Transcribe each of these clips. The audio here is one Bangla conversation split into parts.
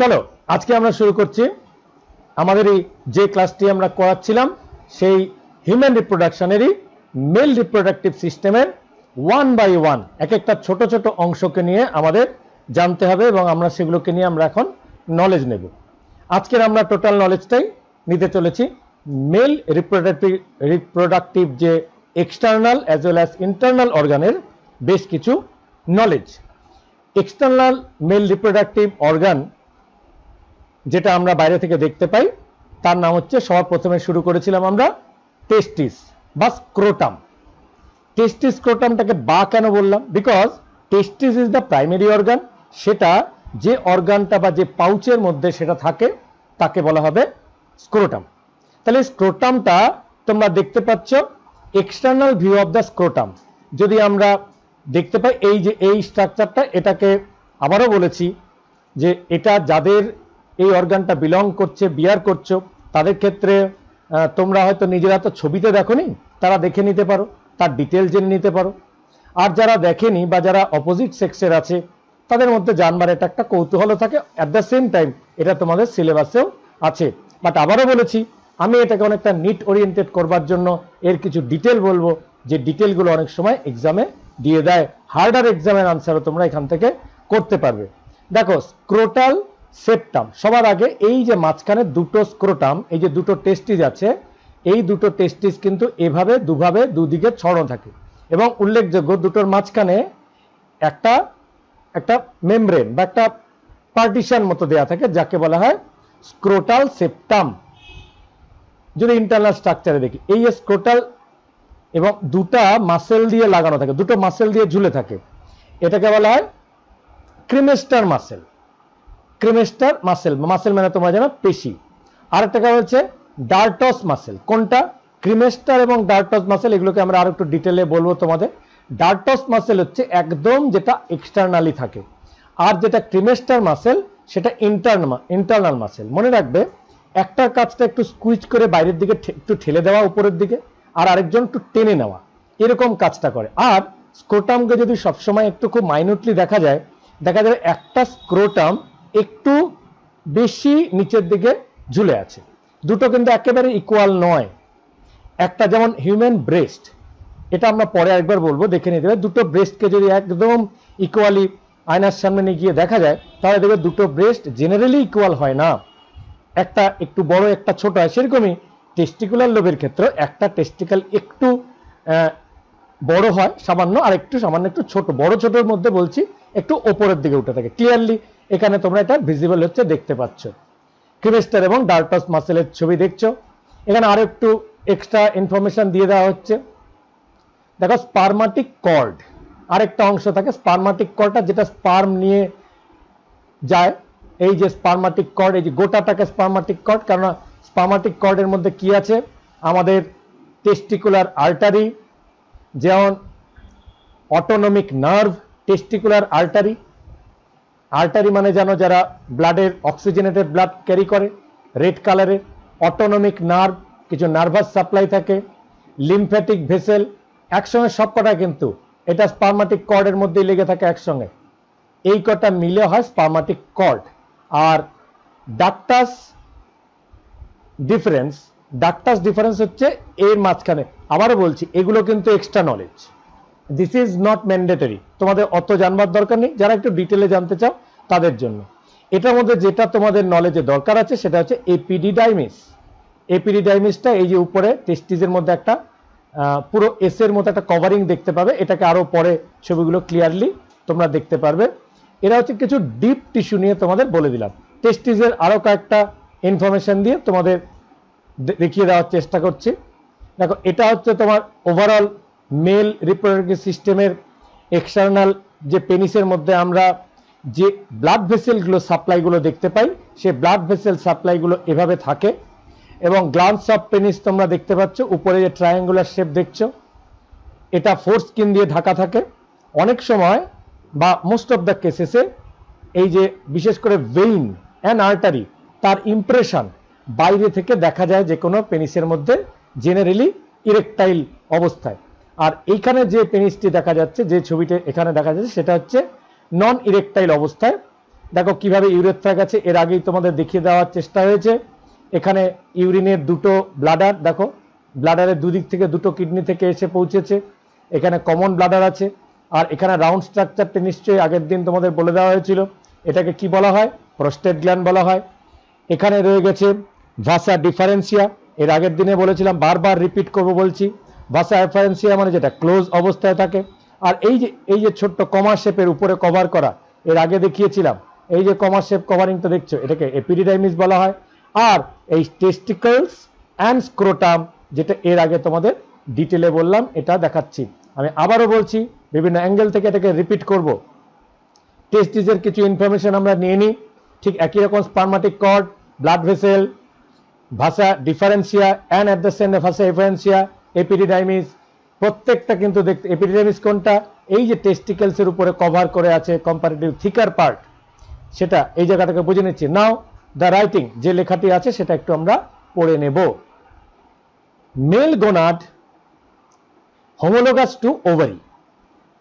চলো আজকে আমরা শুরু করছি আমাদের এই যে ক্লাসটি আমরা করাচ্ছিলাম সেই হিউম্যান রিপ্রোডাকশনেরই মেল রিপ্রোডাক্টিভ সিস্টেমের ওয়ান বাই ওয়ান এক একটা ছোট ছোট অংশকে নিয়ে আমাদের জানতে হবে এবং আমরা সেগুলোকে নিয়ে আমরা এখন নলেজ নেব। আজকের আমরা টোটাল নলেজটাই নিতে চলেছি মেল রিপ্রোডাক্টিভ যে external as well as internal অর্গানের বেশ কিছু knowledge. External male reproductive organ যেটা আমরা বাইরে থেকে দেখতে পাই তার নাম হচ্ছে, সবার প্রথমে শুরু করেছিলাম আমরা টেস্টিস বা স্ক্রোটাম। টেস্টিস স্ক্রোটামটাকে বা কেন বললাম? Because testis is the primary organ. সেটা যে অর্গানটা বা যে পাউচের মধ্যে সেটা থাকে তাকে বলা হবে স্ক্রোটাম। তাহলে স্ক্রোটামটা তোমরা দেখতে পাচ্ছ, external view of the scrotum যদি আমরা দেখতে পাই, এই যে এই স্ট্রাকচারটা, এটাকে আবারও বলেছি যে এটা যাদের এই অর্গানটা বিলং করছে, বিয়ার করছো, তাদের ক্ষেত্রে তোমরা হয়তো নিজেরা তো ছবিতে দেখোনি, তারা দেখে নিতে পারো, তার ডিটেল জেনে নিতে পারো। আর যারা দেখেনি বা যারা অপোজিট সেক্সের আছে তাদের মধ্যে জানবার এটা একটা কৌতূহল থাকে। অ্যাট দ্য সেম টাইম এটা তোমাদের সিলেবাসেও আছে। বাট আবারও বলেছি, আমি এটাকে অনেকটা নিট ওরিয়েন্টেড করবার জন্য এর কিছু ডিটেল বলবো, যে ডিটেলগুলো অনেক সময় এক্সামে দিয়ে দেয়। হার্ডার এক্সামের আনসারও তোমরা এখান থেকে করতে পারবে। দেখো, স্ক্রোটাল সেপ্টাম, সবার আগে এই যে মাঝখানে দুটো স্ক্রোটাম, এই যে দুটো টেস্টিস আছে, এই দুটো টেস্টিস কিন্তু এভাবে দুভাবে দুদিকে ছড়ানো থাকে এবং উল্লেখযোগ্য দুটোর মাঝখানে একটা একটা মেমব্রেন বা একটা পার্টিশন মতো দেয়া থাকে যাকে বলা হয় স্ক্রোটাল সেপ্টাম। যদি ইন্টারনাল স্ট্রাকচারে দেখি, এই স্ক্রোটাল এবং দুটা মাসেল দিয়ে লাগানো থাকে, দুটো মাসেল দিয়ে ঝুলে থাকে, এটাকে বলা হয় ক্রিমেস্টার মাসেল। ক্রিমেস্টার মাসেল, মাসেল মানে তোমরা জানো পেশি। আরেকটাকে হচ্ছে ডার্টস মাসেল। কোনটা? ক্রিমেস্টার এবং ডার্টস মাসেল, এগুলোকে আমরা আরো একটু ডিটেলে বলবো তোমাদের। ডার্টস মাসেল হচ্ছে একদম যেটা এক্সটার্নালি থাকে, আর যেটা ক্রিমেস্টার মাসেল সেটা ইন্টারনাল মাসেল। মনে রাখবে, একটার কাজটা একটু স্কুইজ করে বাইরের দিকে একটু ঠেলে দেওয়া উপরের দিকে, আর আরেকজন একটু টেনে নেওয়া, এরকম কাজটা করে। আর স্ক্রোটামকে যদি সবসময় একটু খুব মাইনুটলি দেখা যায় একটা স্ক্রোটাম একটু বেশি নিচের দিকে ঝুলে আছে। দুটো কিন্তু একেবারে ইকুয়াল নয়। একটা যেমন হিউম্যান ব্রেস্ট, এটা আমরা পরে একবার বলবো, দেখে নিতে হবে। দুটো ব্রেস্টকে যদি একদম ইকুয়ালি আয়নার সামনে নিয়ে গিয়ে দেখা যায় তাহলে দেখবে দুটো ব্রেস্ট জেনারেলি ইকুয়াল হয় না, একটা একটু বড় একটা ছোট হয়। সেরকমই টেস্টিকুলার লোবের ক্ষেত্রে একটা টেস্টিক্যাল একটু বড় হয় সামান্য, আর একটু সামান্য একটু ছোট। বড় ছোটর মধ্যে বলছি একটু ওপরের দিকে উঠে থাকে। ক্লিয়ারলি এখানে তোমরা এটা ভিজিবল হচ্ছে, দেখতে পাচ্ছ। ক্রিমেস্টার এবং ডার্টস মাসেলের ছবি দেখছো। এখানে আরো একটু এক্সট্রা ইনফরমেশন দিয়ে দেওয়া হচ্ছে। দেখো, স্পার্মাটিক কর্ড আরেকটা অংশ থাকে। স্পার্মাটিক কর্ডটা যেটা স্পার্ম নিয়ে যায়, এই যে স্পার্মাটিক কর্ড, এই যে গোটাটাকে স্পার্মাটিক কর্ড। কারণ স্পার্মাটিক কর্ডের মধ্যে কি আছে? আমাদের টেস্টিকুলার আর্টারি, যেমন autonomic nerve, testicular artery. Artery মানে জানো, যারা ব্লাডের অক্সিজেনেটেড ব্লাড ক্যারি করে, রেড কালারের। অটোনমিক নার্ভ, কিছু নার্ভাস সাপ্লাই থাকে। লিম্ফ্যাটিক ভেসেল, একসঙ্গে সব কটা কিন্তু এটা স্পার্মাটিক কর্ডের মধ্যেই লেগে থাকে একসঙ্গে। এই কটা মিলে হয় স্পার্মাটিক কর্ড। আর ডাক্টাস ডিফারেন্স হচ্ছে এর মাঝখানে। আবারও বলছি, এগুলো কিন্তু extra knowledge, this is not mandatory, তোমাদের অত জানবার দরকার নেই। যারা একটু ডিটেলে জানতে চাও তাদের জন্য এটার মধ্যে যেটা তোমাদের নলেজে দরকার আছে সেটা হচ্ছে এপিডিডাইমিস। এপিডিডাইমিসটা এই যে উপরে টেস্টিসের মধ্যে একটা পুরো এস এর মতো একটা কভারিং দেখতে পাবে। এটাকে আরো পরে ছবিগুলো ক্লিয়ারলি তোমরা দেখতে পারবে। এরা হচ্ছে কিছু ডিপ টিস্যু নিয়ে তোমাদের বলে দিলাম। টেস্টিসের আরো কয়েকটা ইনফরমেশন দিয়ে তোমাদের দেখিয়ে দেওয়ার চেষ্টা করছি। দেখো, এটা হচ্ছে তোমার ওভারঅল মেল রিপ্রোডাক্টিভ সিস্টেমের এক্সটার্নাল যে পেনিসের মধ্যে আমরা যে ব্লাড ভেসেলগুলো সাপ্লাইগুলো দেখতে পাই, সেই ব্লাড ভেসেল সাপ্লাইগুলো এভাবে থাকে। এবং গ্ল্যান্ডস অফ পেনিস তোমরা দেখতে পাচ্ছ, উপরে যে ট্রায়াঙ্গুলার শেপ দেখছো, এটা ফোর স্কিন দিয়ে ঢাকা থাকে। অনেক সময় বা মোস্ট অফ দ্য কেসেসে এই যে বিশেষ করে ভেইন অ্যান্ড আর্টারি, তার ইমপ্রেশন বাইরে থেকে দেখা যায় যে কোনো পেনিসের মধ্যে, জেনারেলি ইরেকটাইল অবস্থায়। আর এইখানে যে পেনিসটি দেখা যাচ্ছে, যে ছবিটা এখানে দেখা যাচ্ছে, সেটা হচ্ছে নন ইরেকটাইল অবস্থায়। দেখো কিভাবে ইউরেথ্রা গেছে, এর আগেই তোমাদের দেখিয়ে দেওয়ার চেষ্টা হয়েছে। এখানে ইউরিনের দুটো ব্লাডার, দেখো ব্লাডারের দুদিক থেকে দুটো কিডনি থেকে এসে পৌঁছেছে। এখানে কমন ব্লাডার আছে, আর এখানে রাউন্ড স্ট্রাকচারটা নিশ্চয়ই আগের দিন তোমাদের বলে দেওয়া হয়েছিল, এটাকে কি বলা হয়, প্রোস্টেট গ্ল্যান্ড বলা হয়। এখানে রয়ে গেছে ভাসা ডিফারেন্সিয়া, এর আগের দিনে বলেছিলাম, বারবার রিপিট করব বলছি। ভাসা ডিফারেন্সিয়া মানে যেটা ক্লোজ অবস্থায় থাকে। আর এই যে ছোট্ট কমা শেপের উপরে কভার করা, এর আগে দেখিয়েছিলাম, এই যে কমা শেপ কভারিংটা দেখছো, এটাকে এপিডিডাইমিস বলা হয়। আর এই টেস্টিকলস অ্যান্ড স্ক্রোটাম, যেটা এর আগে তোমাদের ডিটেলে বললাম, এটা দেখাচ্ছি। আমি আবারও বলছি, বিভিন্ন অ্যাঙ্গেল থেকে এটাকে রিপিট করব। টেস্টিসের কিছু ইনফরমেশন আমরা নিয়ে নিই। ঠিক একই রকম স্পার্মাটিক কর্ড, ব্লাড ভেসেল, ভাসা ডিফারেন্সিয়া অ্যান্ড অ্যাট দ্য সেম ভাসা ডিফারেন্সিয়া, এপিডিডাইমিস, প্রত্যেকটা কিন্তু দেখতে, এপিডিডাইমিস কোনটা, এই যে টেস্টিকলস এর উপরে কভার করে আছে কম্পারেটিভ থিকার পার্ট, সেটা এই জায়গাটাকে বুঝে নিচ্ছি। নাও দ্য রাইটিং, যে লেখাটি আছে সেটা একটু আমরা পড়ে নেব। Male gonad homologous to ovary,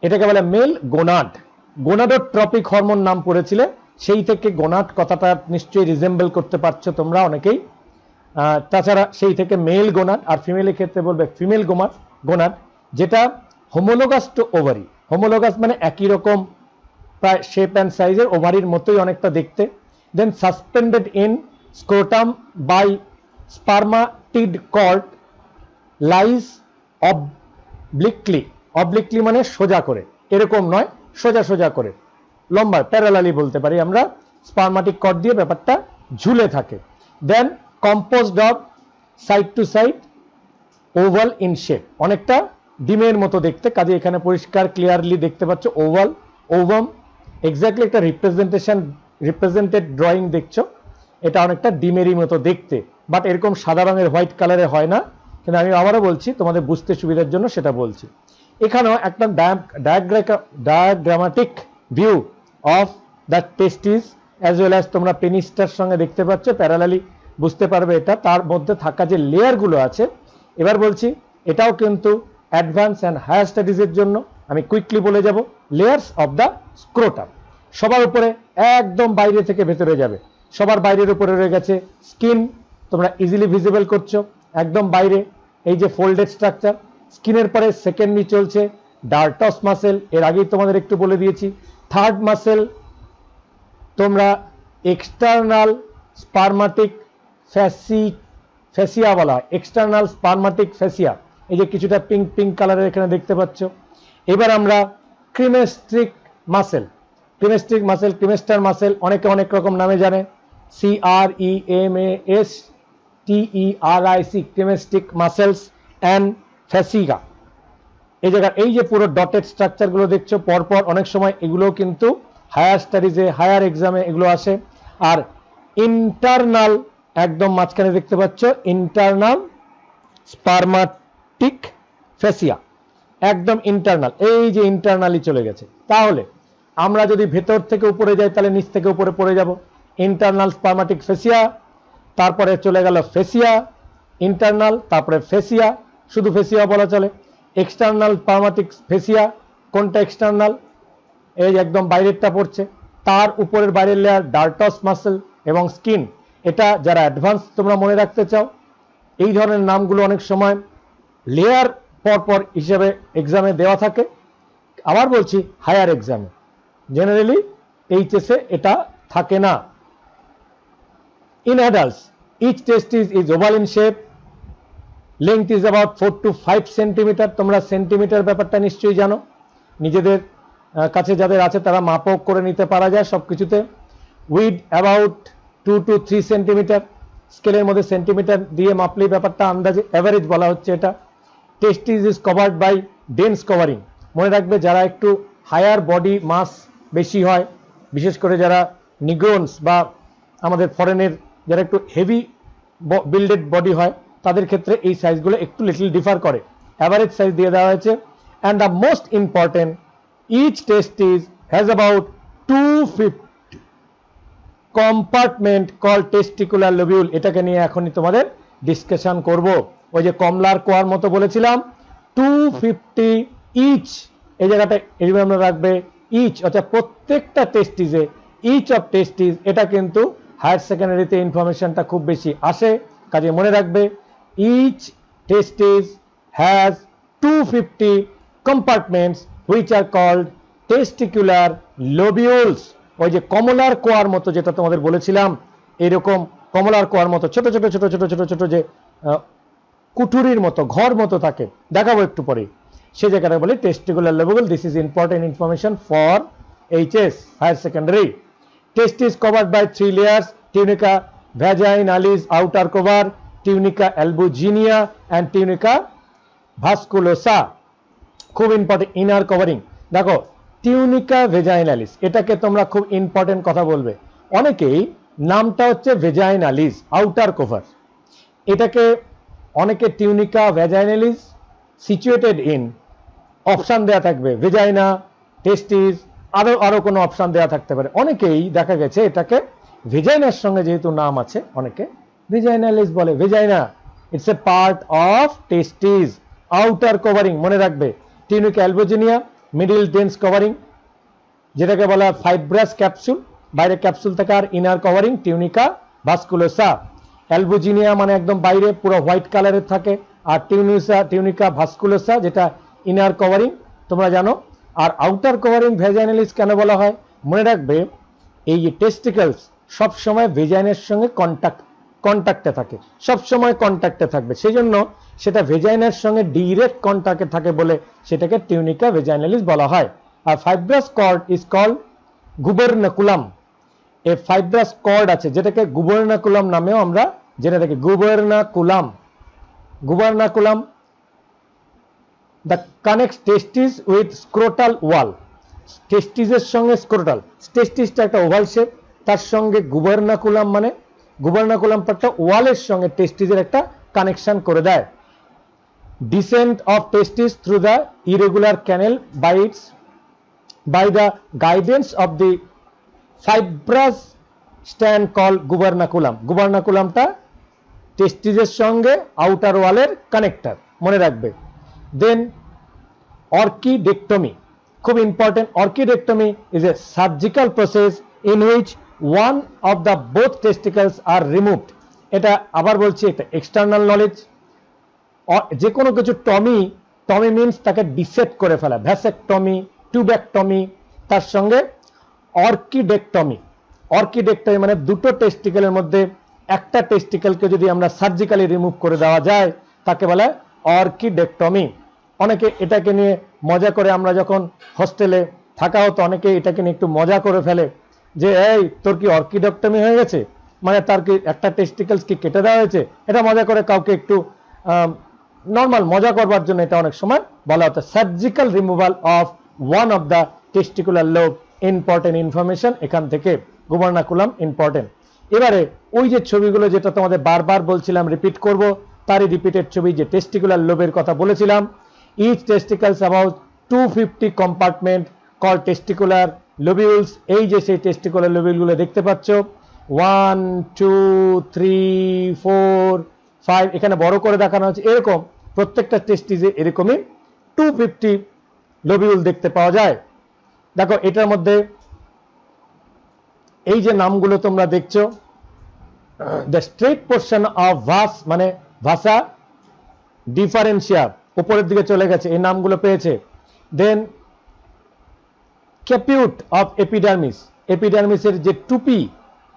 এটাকে বলে মেল গোনাড। গোনাডোট্রপিক হরমোন নাম পড়েছিলে, সেই থেকে গোনাড কথাটা নিশ্চয়ই রিজেম্বল করতে পারছো তোমরা অনেকেই। তাছাড়া সেই থেকে মেল গোনাড, আর ফিমেলের ক্ষেত্রে বলবে ফিমেল গোনাড, যেটা হোমোলোগাস টু ওভারি। হোমোলোগাস মানে একই রকম প্রায় শেপ অ্যান্ড সাইজের, ওভারির মতোই অনেকটা দেখতে। Then suspended in scrotum by spermatid cord lies obliquely, obliquely মানে সোজা করে, এরকম নয়, সোজা সোজা করে, লম্বা প্যারালালি বলতে পারি আমরা, স্পার্মাটিক কর্ড দিয়ে ব্যাপারটা ঝুলে থাকে। Then composed of side to side oval in shape, অনেকটা ডিমের মতো দেখতে, কাজে এখানে পরিষ্কার ক্লিয়ারলি দেখতে পাচ্ছ ওভাল, ওভাম, এক্স্যাক্টলি একটা রিপ্রেজেন্টেড ড্রয়িং দেখছো, এটা অনেকটা ডিমেরই মতো দেখতে, বাট এরকম সাদা রঙের হোয়াইট কালারে হয় না। কিন্তু আমি আবারও বলছি তোমাদের বুঝতে সুবিধার জন্য সেটা বলছি। এখানেও একটা diagrammatic view of the testis as well as তোমরা পেনিসটার সঙ্গে দেখতে পাচ্ছ, প্যারালালি বুঝতে পারবে এটা, তার মধ্যে থাকা যে লেয়ারগুলো আছে। এবার বলছি, এটাও কিন্তু অ্যাডভান্স অ্যান্ড হায়ার স্টাডিজের জন্য, আমি কুইকলি বলে যাব। লেয়ার্স অফ দ্য স্ক্রোটাম, সবার উপরে একদম বাইরে থেকে ভেতরে যাবে, সবার বাইরের উপরে রয়ে গেছে স্কিন, তোমরা ইজিলি ভিজিবল করছো একদম বাইরে, এই যে ফোল্ডেড স্ট্রাকচার। স্কিনের পরে সেকেন্ডলি চলছে ডার্টস মাসেল, এর আগেই তোমাদের একটু বলে দিয়েছি। থার্ড মাসেল তোমরা এক্সটার্নাল স্পার্মাটিক ফ্যাসিয়া বলা হয়, এক্সটার্নাল স্পার্মাটিক ফ্যাসিয়া, এই যে কিছুটা পিঙ্ক পিঙ্ক কালারের এখানে দেখতে পাচ্ছ। এবার আমরা ক্রিমেস্ট্রিক মাসেল, ক্রিমেস্টার মাসেল অনেকে অনেক রকম নামে জানে, CREMASTERIC, ক্রিমেস্ট্রিক মাসেলস অ্যান্ড ফ্যাসিয়া। এই জায়গায় এই যে পুরো ডটেড স্ট্রাকচার গুলো দেখছো পরপর, অনেক সময় এগুলো কিন্তু হায়ার স্টাডিজে, হায়ার এক্সামে এগুলো আসে। আর ইন্টারনাল, একদম মাঝখানে দেখতে পাচ্ছ ইন্টারনাল স্পার্মাটিক ফ্যাসিয়া, একদম ইন্টারনাল, এই যে ইন্টারনালি চলে গেছে। তাহলে আমরা যদি ভেতর থেকে উপরে যাই তাহলে নিচ থেকে উপরে পড়ে যাব। ইন্টারনাল স্পার্মাটিক ফেসিয়া, তারপরে চলে গেল ফেসিয়া, ইন্টারনাল, তারপরে ফেসিয়া, শুধু ফেসিয়া বলা চলে। এক্সটার্নাল স্পার্মাটিক ফেসিয়া, কোনটা এক্সটার্নাল, এই একদম বাইরেরটা পড়ছে, তার উপরের বাইরের লেয়ার ডার্টস মাসেল এবং স্কিন। এটা যারা অ্যাডভান্স তোমরা মনে রাখতে চাও, এই ধরনের নামগুলো অনেক সময় লেয়ার পরপর হিসেবে এক্সামে দেওয়া থাকে। আবার বলছি, হায়ার এক্সামে, জেনারেলি এইচএসে এটা থাকে না। In adults each testis is oval in shape, length is about 4 to 5 centimetre. তোমরা সেন্টিমিটার ব্যাপারটা নিশ্চয়ই জানো, নিজেদের কাছে যাদের আছে তারা মাপক করে নিতে পারা যায় সবকিছুতে। উইথ অ্যাবাউট 2 to 3 সেন্টিমিটার, স্কেলের মধ্যে সেন্টিমিটার দিয়ে মাপলেই ব্যাপারটা আন্দাজে অ্যাভারেজ বলা হচ্ছে এটা। Testis is covered by dense covering. মনে রাখবে, যারা একটু হায়ার বডি মাস বেশি হয়, বিশেষ করে যারা নিগ্রোনস বা আমাদের ফরেনের যারা একটু হেভি বিল্ডেড বডি হয়, তাদের ক্ষেত্রে এই সাইজগুলো একটু লিটল ডিফার করে। অ্যাভারেজ সাইজ দিয়ে দেওয়া হয়েছে। And the most important, each testis has about 250 compartment call testicular lobule. এটাকে নিয়ে এখনই তোমাদের ডিসকাশন করব। ওই যে কমলার কোয়ার মতো বলেছিলাম, 250 ইচ, এই জায়গাটা রিমেম্বার রাখবে, ইচ অর্থাৎ প্রত্যেকটা টেস্টিসে ইচ অফ টেস্টিস, এটা কিন্তু হায়ার সেকেন্ডারিতে ইনফরমেশনটা খুব বেশি আসে, কাজে মনে রাখবে each testis has 250 compartments which are called testicular lobules. ওই যে কমলার কোয়ার মতো যেটা তোমাদের বলেছিলাম, এরকম কমলার কোয়ার মতো ছোট ছোট ছোট ছোট ছোট ছোট যে কুঠুরির মতো ঘর মতো থাকে, দেখাবো একটু পরে, সে জায়গাটা বলে testicular lobule. This is important information for HS higher secondary. Testis covered by 3 layers: tunica vaginalis outer cover, tunica albuginea and tunica vasculosa. খুব ইম্পর্টেন্ট ইনার কভারিং। দেখো টিউনিকা ভেজাইনালিস, এটাকে তোমরা খুব ইম্পর্টেন্ট কথা বলবে। অনেকেই নামটা হচ্ছে ভেজাইনালিস আউটার কভার, এটাকে অনেকে টিউনিকা ভেজাইনালিস সিচুয়েটেড ইন অপশন দেয়া থাকবে ভেজাইনা, টেস্টিস, আরো কোনো অপশন দেওয়া থাকতে পারে। অনেকেই দেখা গেছে এটাকে ভেজাইনার সঙ্গে যেহেতু নাম আছে অনেকে ভেজাইনালিস বলে। Vagina it's a part of testis, outer covering মনে রাখবে। Tunica albuginea middle dense covering, যেটাকে বলা হয় ফাইব্রাস ক্যাপসুল, বাইরে ক্যাপসুল থাকে, আর inner covering tunica vasculosa. Albuginea মানে একদম বাইরে পুরো হোয়াইট কালারের থাকে, আর টিউনিকা ভাস্কুলোসা যেটা ইনার কভারিং তোমরা জানো। আর আউটার কভারিং ভেজাইনালিস কেন বলা হয় মনে রাখবে, এই যে টেস্টিকলস সব সময় ভেজাইনের সঙ্গে কন্টাক্টে থাকে, সব সময় কন্টাক্টে থাকবে, সেই জন্য সেটা ভেজাইনের সঙ্গে ডাইরেক্ট কন্টাক্টে থাকে বলে সেটাকে টিউনিকা ভেজাইনালিস বলা হয়। আর ফাইব্রাস কর্ড ইজ কল্ড গুবারনাকুলাম। এই ফাইব্রাস কর্ড আছে যেটাকে গুবারনাকুলাম নামেও আমরা জেনে থাকি। গুবারনাকুলাম the connects testis with scrotal wall, টেস্টিসের সঙ্গে স্ক্রোটাল, টেস্টিসটা একটা ওভাল শেপ, তার সঙ্গে গুবারনাকুলাম মানে গুবারনাকুলাম পার্টটা ওয়ালের সঙ্গে টেস্টিসের একটা কানেকশন করে দেয়। descent of testis through the irregular canal by the guidance of the fibrous strand called gubernaculum. গুবারনাকুলামটা টেস্টিসের সঙ্গে আউটার ওয়ালের কানেক্টর মনে রাখবে। Then orchidectomy, খুব important. orchidectomy is a surgical process in which one of the both testicles are removed. এটা আবার বলছি, এটা এক্সটার্নাল নলেজ। যে কোনো কিছু টমি মিনস তাকে ডিসেক্ট করে ফেলা, ভ্যাসেকটমি, টিউবেকটমি, তার সঙ্গে অর্কিডেক্টমি মানে দুটো টেস্টিকেলের মধ্যে একটা টেস্টিকেলকে যদি আমরা সার্জিক্যালি রিমুভ করে দেওয়া যায় তাকে বলে অর্কিডেক্টমি। অনেকে এটাকে নিয়ে মজা করে, আমরা যখন হোস্টেলে থাকা হতো অনেকে এটাকে নিয়ে একটু মজা করে ফেলে যে এই তোর কি অর্কিডেক্টমি হয়ে গেছে, মানে তার কি একটা টেস্টিকেলস কি কেটে দেওয়া হয়েছে। এটা মজা করে কাউকে একটু নর্মাল মজা করবার জন্য এটা অনেক সময় বলা হতো। Surgical removal of one of the testicular lobe, important information এখান থেকে। গুবারনাকুলাম ইম্পর্টেন্ট। এবারে ওই যে ছবিগুলো যেটা তোমাদের বারবার বলছিলাম রিপিট করব, তারই রিপিটেড ছবি, যে টেস্টিকুলার লোবের কথা বলেছিলাম। Each testicles about 250 compartment call testicular lobules. এই যে সেই টেস্টিকুলার লোবিউলগুলো দেখতে পাচ্ছ 1 2 3 4 5, এখানে বড় করে দেখানো হচ্ছে। এরকম প্রত্যেকটা টেস্টিসে এরকমই 250 লোবিউল দেখতে পাওয়া যায়। দেখো এটার মধ্যে এই যে নামগুলো তোমরা দেখছো, দ্য স্ট্রেট পোর্শন অফ ভাস মানে ভাসা ডিফারেন্সিয়া উপরের দিকে চলে গেছে, এই নামগুলো পেয়েছে। দেন ক্যাপিউট অফ এপিডার্মিস, এপিডার্মিসের যে টুপি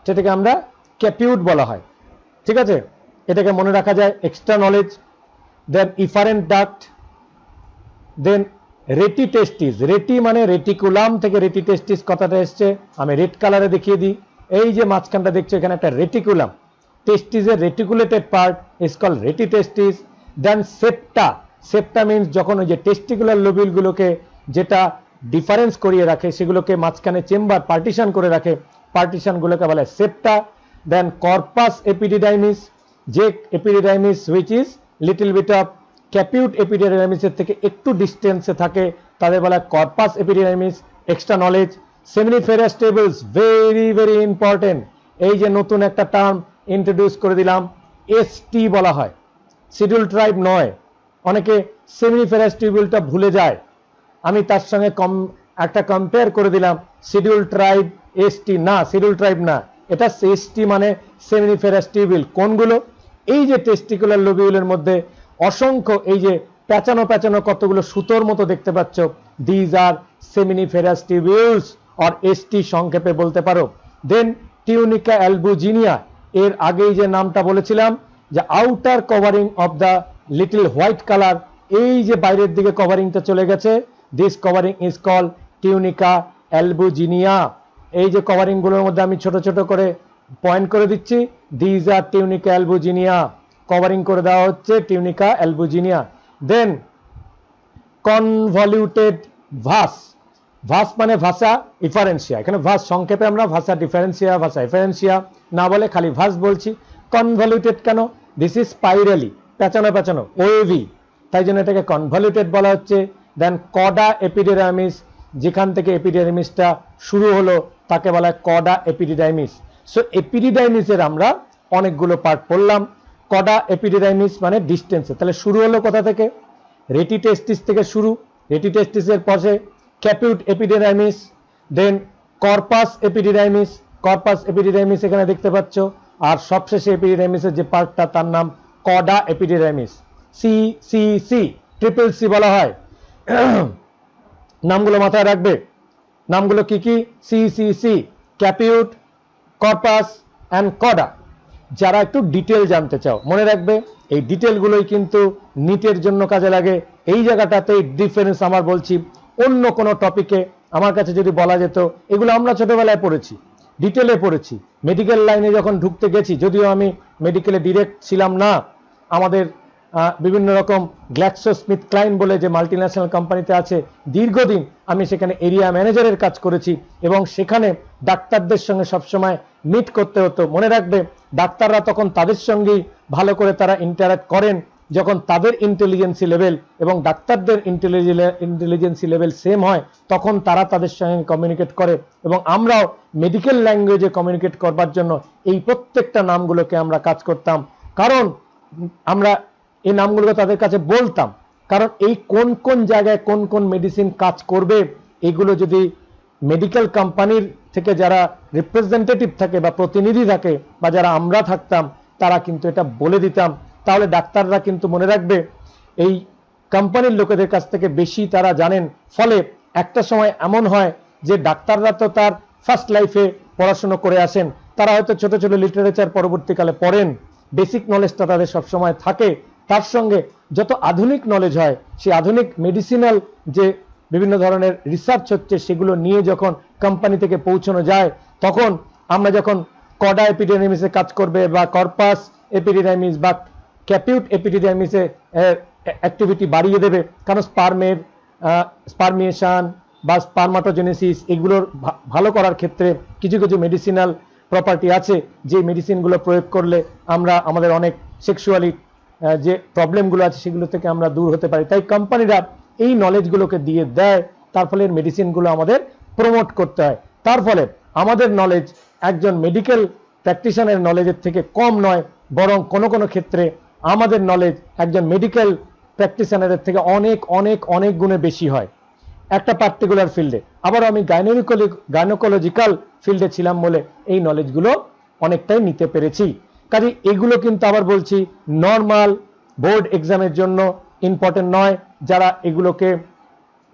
সেটাকে আমরা ক্যাপিউট বলা হয়, ঠিক আছে, এটাকে মনে রাখা যায়, এক্সট্রা নলেজ। দেন ইফারেন্ট ডাক্ট, দেন রেটিটেস্টিস, রেটি মানে রেটিকুলাম থেকে রেটিটেস্টিস কথাটা এসছে, আমি রেড কালারে দেখিয়ে দিই। এই যে মাঝখানটা দেখছো এখানে একটা রেটিকুলাম, টেস্টিসের reticulated part is called rete testis. Then septa, septa means যখন ওই যে টেস্টিকুলার লোবিউলগুলোকে যেটা ডিফারেন্স করিয়ে রাখে সেগুলোকে মাঝখানে চেম্বার পার্টিশন করে রাখে, পার্টিশনগুলোকে বলে সেপ্টা। দেন কর্পাস এপিডিডাইমিস, যে epididymis which is little bit of caput এপিডিডাইমিসের থেকে একটু ডিস্টেন্সে থাকে তাদের বলা corpus epididymis. Extra knowledge, seminiferous tables, very very important. এই যে নতুন একটা টার্ম ইন্ট্রোডিউস করে দিলাম, এসটি বলা হয়, শিডিউল ট্রাইব নয়। অনেকে সেমিনিফেরাস টেবলটা ভুলে যায়, আমি তার সঙ্গে একটা কম্পেয়ার করে দিলাম শিডিউল ট্রাইব এসটি না, শিডিউল ট্রাইব না, এটা এসটি মানে সেমিনিফেরাস টিউবিউল। কোনগুলো? এই যে টেস্টিকুলার লোবিউলের মধ্যে অসংখ্য এই যে প্যাঁচানো প্যাঁচানো কতগুলো সুতোর মতো দেখতে পাচ্ছ, these are seminiferous tubules or ST সংক্ষেপে বলতে পারো। দেন টিউনিকা অ্যালবুজিনিয়া, এর আগেই যে নামটা বলেছিলাম যে outer covering of the little white colour, এই যে বাইরের দিকে কভারিংটা চলে গেছে, this covering is called tunica albuginea. এই যে কভারিং গুলোর মধ্যে আমি ছোট ছোট করে পয়েন্ট করে দিচ্ছি, দিজ আর টিউনিকা অ্যালবুজিনিয়া, কভারিং করে দেওয়া হচ্ছে টিউনিকা অ্যালবুজিনিয়া। দেন কনভলিউটেড ভাস, ভাস মানে ভাষা ইফারেন্সিয়া, এখানে ভাস সংক্ষেপে আমরা ভাষা ডিফারেন্সিয়া ভাষা ইফারেন্সিয়া না বলে খালি ভাস বলছি। কনভলিউটেড কেন? দিস ইজ স্পাইরালি, পেঁচানো পেঁচানো, ওয়েভি, তাই জন্য এটাকে কনভলিউটেড বলা হচ্ছে। দেন কডা এপিডেরামিস, যেখান থেকে এপিডেরামিসটা শুরু হলো তাকে বলা হয় কডা এপিডিডাইমিস। সো এপিডিডাইমিসের আমরা অনেকগুলো পার্ট পড়লাম। কডা এপিডিডাইমিস মানে ডিস্টেন্সে, তাহলে শুরু হলো কোথা থেকে? রেটিটেস্টিস থেকে শুরু, রেটিটেস্টিসের পাশে ক্যাপিউট এপিডিডাইমিস, দেন কর্পাস এপিডিডাইমিস, কর্পাস এপিডিডাইমিস এখানে দেখতে পাচ্ছ, আর সবশেষে এপিডিডাইমিসের যে পার্টটা তার নাম cauda epididymis, C C C, triple C বলা হয়। নামগুলো মাথায় রাখবে, নামগুলো কি কি? C C C, caput, corpus and cauda. যারা একটু ডিটেল জানতে চাও মনে রাখবে, এই ডিটেলগুলোই কিন্তু নিটের জন্য কাজে লাগে। এই জায়গাটাতে ডিফারেন্স আমার বলছি, অন্য কোনো টপিকে আমার কাছে যদি বলা যেত, এগুলো আমরা ছোটবেলায় পড়েছি, ডিটেলে পড়েছি, মেডিকেল লাইনে যখন ঢুকতে গেছি, যদিও আমি মেডিকেলে ডিরেক্ট ছিলাম না, আমাদের বিভিন্ন রকম গ্ল্যাক্সোস্মিথক্লাইন বলে যে মাল্টিন্যাশনাল কোম্পানিতে আছে, দীর্ঘদিন আমি সেখানে এরিয়া ম্যানেজারের কাজ করেছি এবং সেখানে ডাক্তারদের সঙ্গে সবসময় মিট করতে হতো। মনে রাখবে, ডাক্তাররা তখন তাদের সঙ্গেই ভালো করে তারা ইন্টারাক্ট করেন যখন তাদের ইন্টেলিজেন্সি লেভেল এবং ডাক্তারদের ইন্টেলিজেন্সি লেভেল সেম হয়, তখন তারা তাদের সঙ্গে কমিউনিকেট করে এবং আমরাও মেডিকেল ল্যাঙ্গুয়েজে কমিউনিকেট করবার জন্য এই প্রত্যেকটা নামগুলোকে আমরা কাজ করতাম। কারণ আমরা এই নামগুলো তাদের কাছে বলতাম, কারণ এই কোন কোন জায়গায় কোন কোন মেডিসিন কাজ করবে, এগুলো যদি মেডিকেল কোম্পানির থেকে যারা রিপ্রেজেন্টেটিভ থাকে বা প্রতিনিধি থাকে বা যারা আমরা থাকতাম, তারা কিন্তু এটা বলে দিতাম। তাহলে ডাক্তাররা কিন্তু মনে রাখবে এই কোম্পানির লোকেদের কাছ থেকে বেশি তারা জানেন। ফলে একটা সময় এমন হয় যে ডাক্তাররা তো তার ফার্স্ট লাইফে পড়াশোনা করে আসেন, তারা হয়তো ছোট ছোট লিটারেচার পরবর্তীকালে পড়েন, বেসিক নলেজটা তাদের সবসময় থাকে। তার সঙ্গে যত আধুনিক নলেজ হয়, সেই আধুনিক মেডিসিনাল যে বিভিন্ন ধরনের রিসার্চ হচ্ছে, সেগুলো নিয়ে যখন কোম্পানি থেকে পৌঁছানো যায়, তখন আমরা যখন কডা এপিডেমিসে কাজ করবে বা কর্পাস এপিডিডাইমিস বা ক্যাপিউট এপিডিডাইমিসে অ্যাক্টিভিটি বাড়িয়ে দেবে, কারণ স্পারমিয়েশন বা স্পারমাটোজেনেসিস এগুলোর ভালো করার ক্ষেত্রে কিছু কিছু মেডিসিনাল প্রপার্টি আছে, যে মেডিসিনগুলো প্রয়োগ করলে আমরা আমাদের অনেক সেক্সুয়ালি যে প্রবলেমগুলো আছে সেগুলো থেকে আমরা দূর হতে পারি। তাই কোম্পানিরা এই নলেজগুলোকে দিয়ে দেয়, তার ফলে মেডিসিনগুলো আমাদের প্রমোট করতে হয়। তার ফলে আমাদের নলেজ একজন মেডিকেল প্র্যাকটিশনারের নলেজের থেকে কম নয়, বরং কোনো কোনো ক্ষেত্রে আমাদের নলেজ একজন মেডিকেল প্র্যাকটিশনারের থেকে অনেক অনেক অনেক গুণে বেশি হয় একটা পার্টিকুলার ফিল্ডে। আবার আমি গাইনোকোলজিক্যাল ফিল্ডে ছিলাম বলে এই নলেজগুলো অনেকটাই নিতে পেরেছি। কাজে এগুলো কিন্তু আবার বলছি নর্মাল বোর্ড এক্সামের জন্য ইম্পর্টেন্ট নয়। যারা এগুলোকে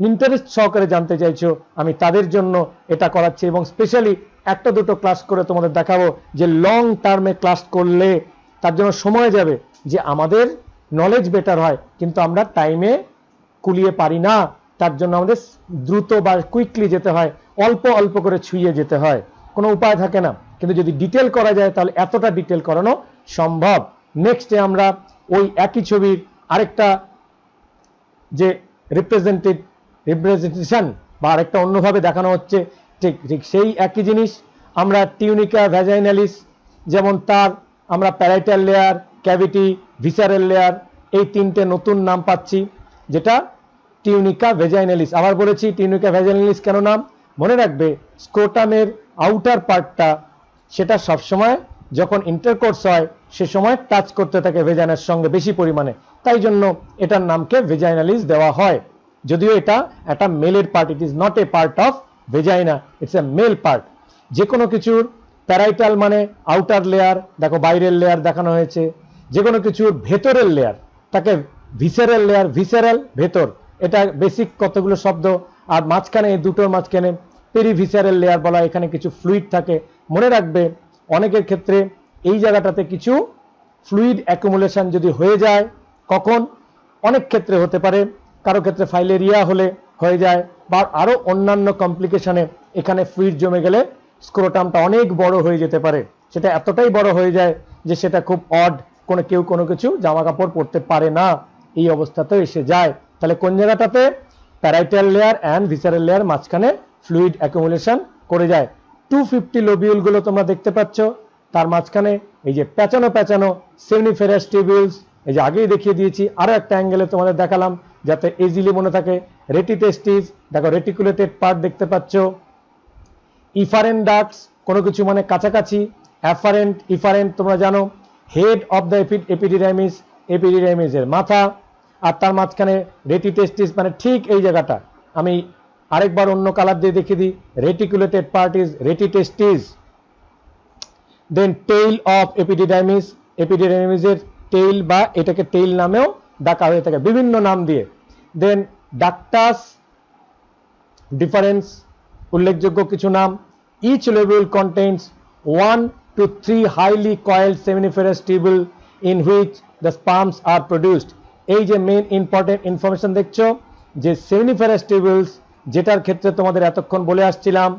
ইন্টারেস্ট সহকারে জানতে চাইছো, আমি তাদের জন্য এটা করাচ্ছি এবং স্পেশালি একটা দুটো ক্লাস করে তোমাদের দেখাবো যে লং টার্মে ক্লাস করলে তার জন্য সময় যাবে, যে আমাদের নলেজ বেটার হয়, কিন্তু আমরা টাইমে কুলিয়ে পারি না, তার জন্য আমাদের দ্রুত বা কুইকলি যেতে হয়, অল্প অল্প করে ছুঁয়ে যেতে হয়, কোনো উপায় থাকে না। কিন্তু যদি ডিটেল করা যায় তাহলে এতটা ডিটেল করানো সম্ভব। নেক্সটে আমরা ওই একই ছবির আরেকটা যে রিপ্রেজেন্টেশন বা আরেকটা অন্যভাবে দেখানো হচ্ছে, ঠিক ঠিক সেই একই জিনিস আমরা টিউনিকা ভ্যাজাইনালিস, যেমন তার আমরা parietal layer, cavity, visceral layer, এই তিনটে নতুন নাম পাচ্ছি, যেটা টিউনিকা ভ্যাজাইনালিস। আবার বলেছি টিউনিকা ভ্যাজাইনালিস কেন নাম, মনে রাখবে স্ক্রোটামের আউটার পার্টটা সেটা সবসময় যখন ইন্টারকোর্স হয় সে সময় টাচ করতে থাকে ভেজাইনার সঙ্গে বেশি পরিমাণে, তাই জন্য এটার নামকে ভেজাইনালিস দেওয়া হয়। যদিও এটা একটা মেলের part, it is not a part of vagina, it's a male part. যে কোনো কিছুর প্যারাইটাল মানে আউটার লেয়ার, দেখো বাইরের লেয়ার দেখানো হয়েছে। যে কোনো কিছুর ভেতরের লেয়ার তাকে ভিসেরাল লেয়ার, ভিসেরাল ভেতর, এটা বেসিক কতগুলো শব্দ। আর মাঝখানে এই দুটোর মাঝখানে পেরিভিসেরাল লেয়ার বলা, এখানে কিছু ফ্লুইড থাকে। মনে রাখবে অনেকের ক্ষেত্রে এই জায়গাটাতে কিছু ফ্লুইড অ্যাকুমুলেশন যদি হয়ে যায়, কখন, অনেক ক্ষেত্রে হতে পারে, কারো ক্ষেত্রে ফাইলেরিয়া হলে হয়ে যায়, বা আরো অন্যান্য কমপ্লিকেশনে এখানে ফ্লুইড জমে গেলে স্ক্রোটামটা অনেক বড় হয়ে যেতে পারে। সেটা এতটাই বড় হয়ে যায় যে সেটা খুব অড, কেউ কোনো কিছু জামা কাপড় পরতে পারে না, এই অবস্থাতে এসে যায়। তাহলে কোন জায়গাটাতে? Parietal layer and visceral layer মাঝখানে ফ্লুইড অ্যাকুমুলেশন করে যায়। 250 লোবিউল গুলো তোমরা দেখতে পাচ্ছ, তার মাঝখানে এই যে প্যাচানো প্যাচানো সেমিনিফেরাস টিউবিউলস, এই যে আগেই দেখিয়ে দিয়েছি, আরো একটা অ্যাঙ্গেলে তোমাদের দেখালাম যাতে ইজিলি মনে থাকে। রেটিটেস্টিস, দেখো রেটিকুলেটেড পার্ট দেখতে পাচ্ছ। ইফারেন্ট ডাক্টস, কোনো কিছু মানে কাছাকাছি। অ্যাফারেন্ট, ইফারেন্ট তোমরা জানো, হেড অফ দ্য এপিডিডাইমিস, এপিডিডাইমিসের মাথা। আর তার মাঝখানে রেটিটেস্টিস মানে ঠিক এই জায়গাটা, আমি আরেকবার অন্য কালার দিয়ে দেখিয়ে দিই। Reticulated part is rete testis. Then tail of epididymis, এপিডিডাইমিসের টেইল বা এটাকে টেইল নামেও ডাকা হয়ে থাকে বিভিন্ন নাম দিয়ে। দেন ডাক্টাস ডিফারেন্স, উল্লেখযোগ্য কিছু নাম। Each lobule contains 1 to 3 highly coiled seminiferous tubule in which the sperms are produced। এই যে মেইন ইম্পর্টেন্ট ইনফরমেশন দেখছো, যে সেমিনিফেরাস টিউবিউলস, যেটার ক্ষেত্রে তোমাদের এতক্ষণ বলে আসছিলাম,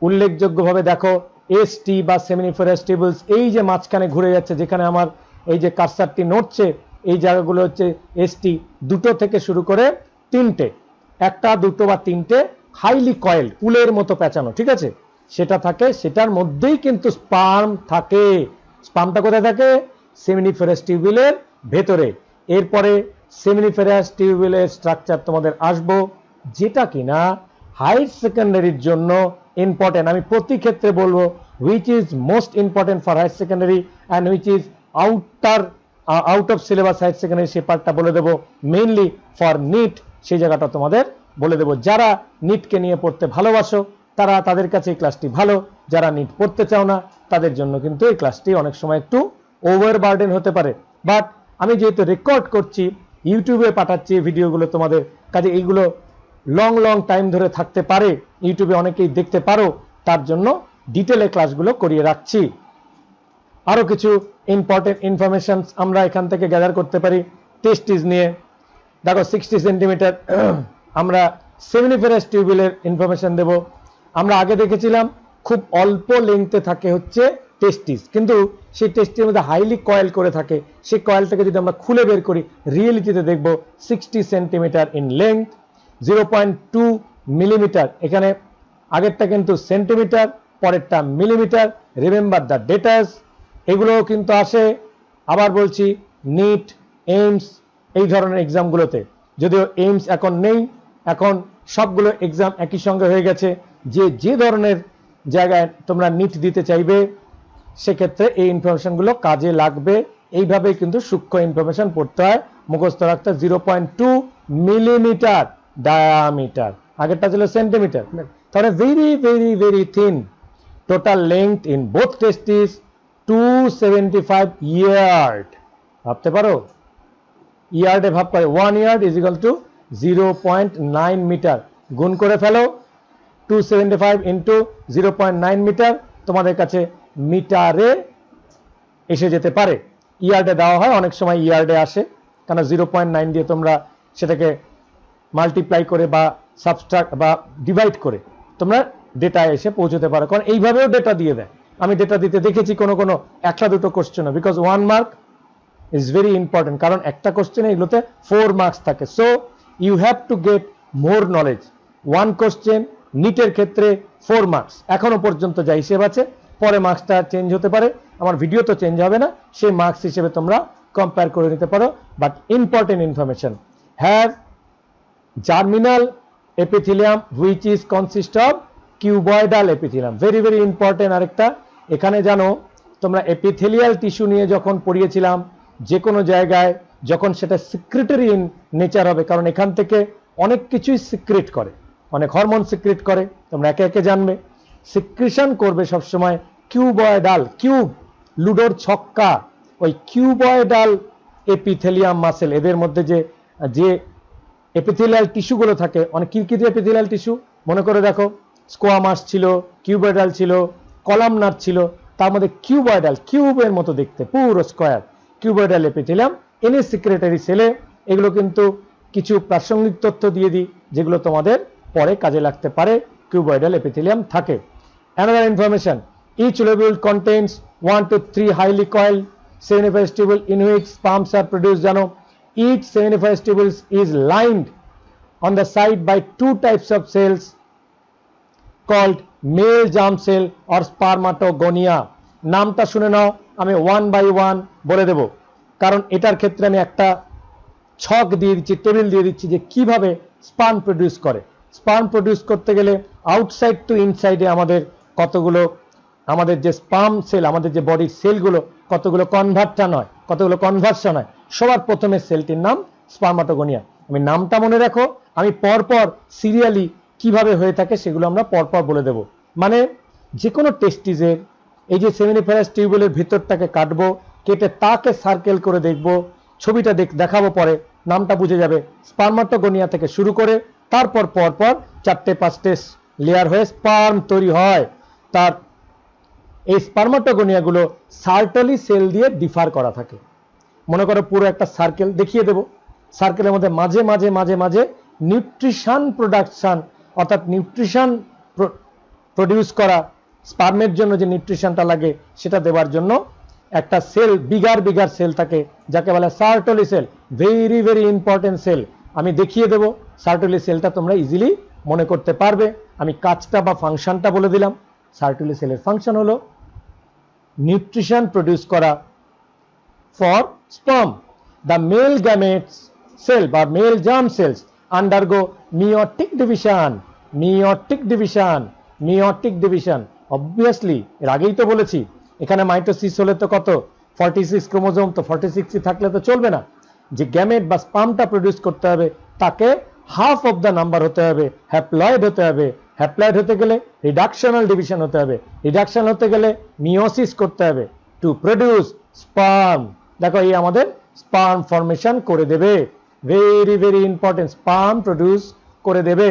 উল্লেখযোগ্যভাবে দেখো এসটি বা সেমিনিফেরাস টিউবিউলস, এই যে মাঝখানে ঘুরে যাচ্ছে, যেখানে আমার এই যে কার্সারটি নড়ছে, এই জায়গাগুলো হচ্ছে এসটি। দুটো থেকে শুরু করে তিনটে, একটা দুটো বা তিনটে হাইলি কয়েলড, উলের মতো পেঁচানো, ঠিক আছে, সেটা থাকে। সেটার মধ্যেই কিন্তু স্পার্ম থাকে। স্পার্মটা কোথায় থাকে? সেমিনিফেরাস টিউবিউলের ভেতরে। এরপরে সেমিনিফেরাস টিউবিউলের স্ট্রাকচার তোমাদের আসবো, যেটা কিনা হায়ার সেকেন্ডারির জন্য ইম্পর্টেন্ট। আমি প্রতি ক্ষেত্রে বলবো which is most important for higher secondary and which is out of syllabus higher secondary, সে পার্টটা বলে দেবো। মেইনলি ফর নিট সেই জায়গাটা তোমাদের বলে দেবো। যারা নিটকে নিয়ে পড়তে ভালোবাসো তারা, তাদের কাছে এই ক্লাসটি ভালো। যারা নিট পড়তে চাও না তাদের জন্য কিন্তু এই ক্লাসটি অনেক সময় একটু ওভারবার্ডেন হতে পারে। বাট আমি যেহেতু রেকর্ড করছি, ইউটিউবে পাঠাচ্ছি ভিডিওগুলো তোমাদের কাছে, এইগুলো লং লং টাইম ধরে থাকতে পারে, ইউটিউবে অনেকেই দেখতে পারো, তার জন্য ডিটেলে ক্লাসগুলো করিয়ে রাখছি। আরো কিছু ইম্পর্টেন্ট ইনফরমেশন আমরা এখান থেকে গ্যাদার করতে পারি টেস্টিস নিয়ে। দেখো 60 সেন্টিমিটার আমরা সেমিনিফেরাস টিউবিউলের ইনফরমেশন দেব। আমরা আগে দেখেছিলাম খুব অল্প লেংথে থাকে হচ্ছে টেস্টিস, কিন্তু সেই টেস্টির মধ্যে হাইলি কয়েল করে থাকে। সেই কয়েলটাকে যদি আমরা খুলে বের করি, রিয়েলিটিতে দেখব 60 সেন্টিমিটার ইন লেংথ, 0.2 মিলিমিটার। এখানে আগেরটা কিন্তু সেন্টিমিটার, পরেরটা মিলিমিটার। Remember the ডেটাস। এগুলোও কিন্তু আসে, আবার বলছি, নিট, এইমস এই ধরনের এক্সামগুলোতে। যদিও এইমস এখন নেই, এখন সবগুলো এক্সাম একই সঙ্গে হয়ে গেছে। যে ধরনের জায়গায় তোমরা নিট দিতে চাইবে সেক্ষেত্রে এই ইনফরমেশনগুলো কাজে লাগবে। এইভাবে কিন্তু সূক্ষ্ম ইনফরমেশন পড়তে হয়, মুখস্থ রাখতে। 0.2 মিলিমিটার ডায়ামিটার, আগেরটা ছিল সেন্টিমিটার। তাহলে very very very thin. Total length in both testis 275 yard. ভাবতে পারো, ইয়ার্ডে ভাব করে 1 yard is equal to 0.9 metre. গুণ করে ফেলো, 275 ইন্টু 0.9 মিটার তোমাদের কাছে মিটারে এসে যেতে পারে। ইয়ার্ডে দেওয়া হয়, অনেক সময় ইয়ার্ডে আসে, কারণ 0.9 দিয়ে তোমরা সেটাকে মাল্টিপ্লাই করে বা সাবস্ট্রাক্ট বা ডিভাইড করে তোমরা ডেটা এসে পৌঁছতে পারো। কারণ এইভাবেও ডেটা দিয়ে দেয়, আমি ডেটা দিতে দেখেছি কোনো কোনো একটা দুটো কোশ্চেনও, because 1 mark is very important. কারণ একটা কোশ্চেনে এগুলোতে 4 মার্কস থাকে। So you have to get more knowledge. 1 question নিটের ক্ষেত্রে 4 মার্কস এখনো পর্যন্ত যা হিসেব আছে, পরে মার্কসটা চেঞ্জ হতে পারে, আমার ভিডিও তো চেঞ্জ হবে না, সেই মার্কস হিসেবে তোমরা কম্পেয়ার করে নিতে পারো। But important information, have germinal epithelium which is consist of cuboidal epithelium. Very very important. আরেকটা এখানে জানো, তোমরা এপিথেলিয়াল টিস্যু নিয়ে যখন পড়িয়েছিলাম, যে কোনো জায়গায় যখন সেটা সিক্রেটারি ইন নেচার হবে, কারণ এখান থেকে অনেক কিছুই সিক্রেট করে, অনেক হরমোন সিক্রেট করে, তোমরা একে একে জানবে। সিক্রেশন করবে সবসময় কিউবয়েডাল, কিউব লুডোর ছক্কা, ওই কিউবয়েডাল এপিথেলিয়াম মাসেল, এদের মধ্যে যে যে এপিথেলিয়াল টিস্যুগুলো থাকে, অনেক কিরকিরি এপিথেলিয়াল টিস্যু মনে করে দেখো, স্কোয়ামাস ছিল, কিউবয়েডাল ছিল, কলামনার ছিল, তার মধ্যে কিউবয়েডাল, কিউবের মতো দেখতে পুরো square, cuboidal epithelium any secretary সেলে। এগুলো কিন্তু কিছু প্রাসঙ্গিক তথ্য দিয়ে দিই যেগুলো তোমাদের পরে কাজে লাগতে পারে। কিউবয়েডাল এপিথেলিয়াম থাকে। Another information, each lobule contains 1 to 3 highly coiled seminiferous tubule in which sperms are produced. জানো, each seminiferous tubule is lined on the side by 2 types of cells called male germ cell or spermatogonia. নামটা শুনে নাও, আমি 1 by 1 বলে দেব, কারণ এটার ক্ষেত্রে আমি একটা ছক দিয়ে দিচ্ছি, টেবিল দিয়ে দিচ্ছি যে কিভাবে স্পার্ম প্রডিউস করে। স্পার্ম প্রডিউস করতে গেলে আউটসাইড টু ইনসাইডে আমাদের কতগুলো, আমাদের যে স্পার্ম সেল, আমাদের যে বডির সেলগুলো কতগুলো কনভার্টার হয়, কতগুলো কনভার্সন হয়। সবার প্রথমে সেলটির নাম স্পার্মাটোগোনিয়া। আমি নামটা মনে রাখো, আমি পরপর সিরিয়ালি কিভাবে হয়ে থাকে সেগুলো আমরা পরপর বলে দেব। মানে যে কোনো টেস্টিসের এই যে সেমিনিফেরাস টিউবুলের ভিতরটাকে কাটবো, কেটে তাকে সার্কেল করে দেখব, ছবিটা দেখাবো, পরে নামটা বুঝে যাবে। স্পার্মাটোগোনিয়া থেকে শুরু করে তারপর পরপর 4-5টে লেয়ার হয়ে স্পার্ম তৈরি হয়। তার এই স্পার্মাটোগোনিয়াগুলো সার্টলি সেল দিয়ে ডিফার করা থাকে। মনে করো পুরো একটা সার্কেল দেখিয়ে দেব, সার্কেলের মধ্যে মাঝে মাঝে মাঝে মাঝে নিউট্রিশন প্রোডাকশন, অর্থাৎ নিউট্রিশন প্রডিউস করা, স্পার্মের জন্য যে নিউট্রিশনটা লাগে সেটা দেওয়ার জন্য একটা সেল, বিগার বিগার সেল থাকে যাকে বলে Sertoli cell. Very very important cell. আমি দেখিয়ে দেব সার্টলি সেলটা, তোমরা ইজিলি মনে করতে পারবে। আমি কাজটা বা ফাংশনটা বলে দিলাম। সার্টলি সেলের ফাংশন হলো নিউট্রিশন প্রডিউস করা for sperm. The male gametes cell বা male germ cells undergo meiotic division, meiotic division, meiotic division. Obviously এর আগেই তো বলেছি, এখানে মাইটোসিস হলে তো কত 46 ক্রোমোজোম, তো 46 থাকলে তো চলবে না। যে গ্যামেট বা স্পার্মটা প্রডিউস করতে হবে তাকে হাফ অফ দ্য নাম্বার হতে হবে, হ্যাপ্লয়েড হতে হবে। হ্যাপ্লয়েড হতে গেলে রিডাকশনাল ডিভিশন হতে হবে, রিডাকশন হতে গেলে মিওসিস করতে হবে টু প্রডিউস স্পার্ম। দেখো এই আমাদের স্পার্ম ফর্মেশন করে দেবে। Very very important, sperm produce করে দেবে।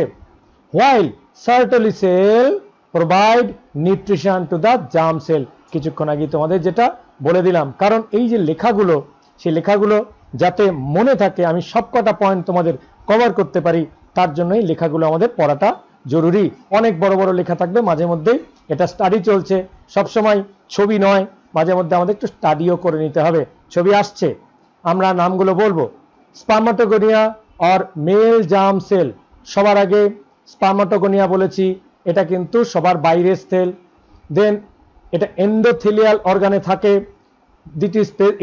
While Sertoli cell provide nutrition to the germ cell. কিছুক্ষণ আগে তোমাদের যেটা বলে দিলাম, কারণ এই যে লেখাগুলো, সেই লেখাগুলো যাতে মনে থাকে, আমি সবকটা পয়েন্ট তোমাদের কভার করতে পারি, তার জন্যই লেখাগুলো আমাদের পড়াটা জরুরি। অনেক বড় বড় লেখা থাকবে মাঝে মধ্যেই, এটা স্টাডি চলছে, সবসময় ছবি নয়, মাঝে মধ্যে আমাদের একটু স্টাডিও করে নিতে হবে। ছবি আসছে, আমরা নামগুলো বলবো। Spermatogonia or male germ cell, সবার আগে স্পার্মাটোগোনিয়া বলেছি, এটা কিন্তু সবার বাইরের সেল। দেন এটা এন্ডোথেলিয়াল অর্গানে থাকে।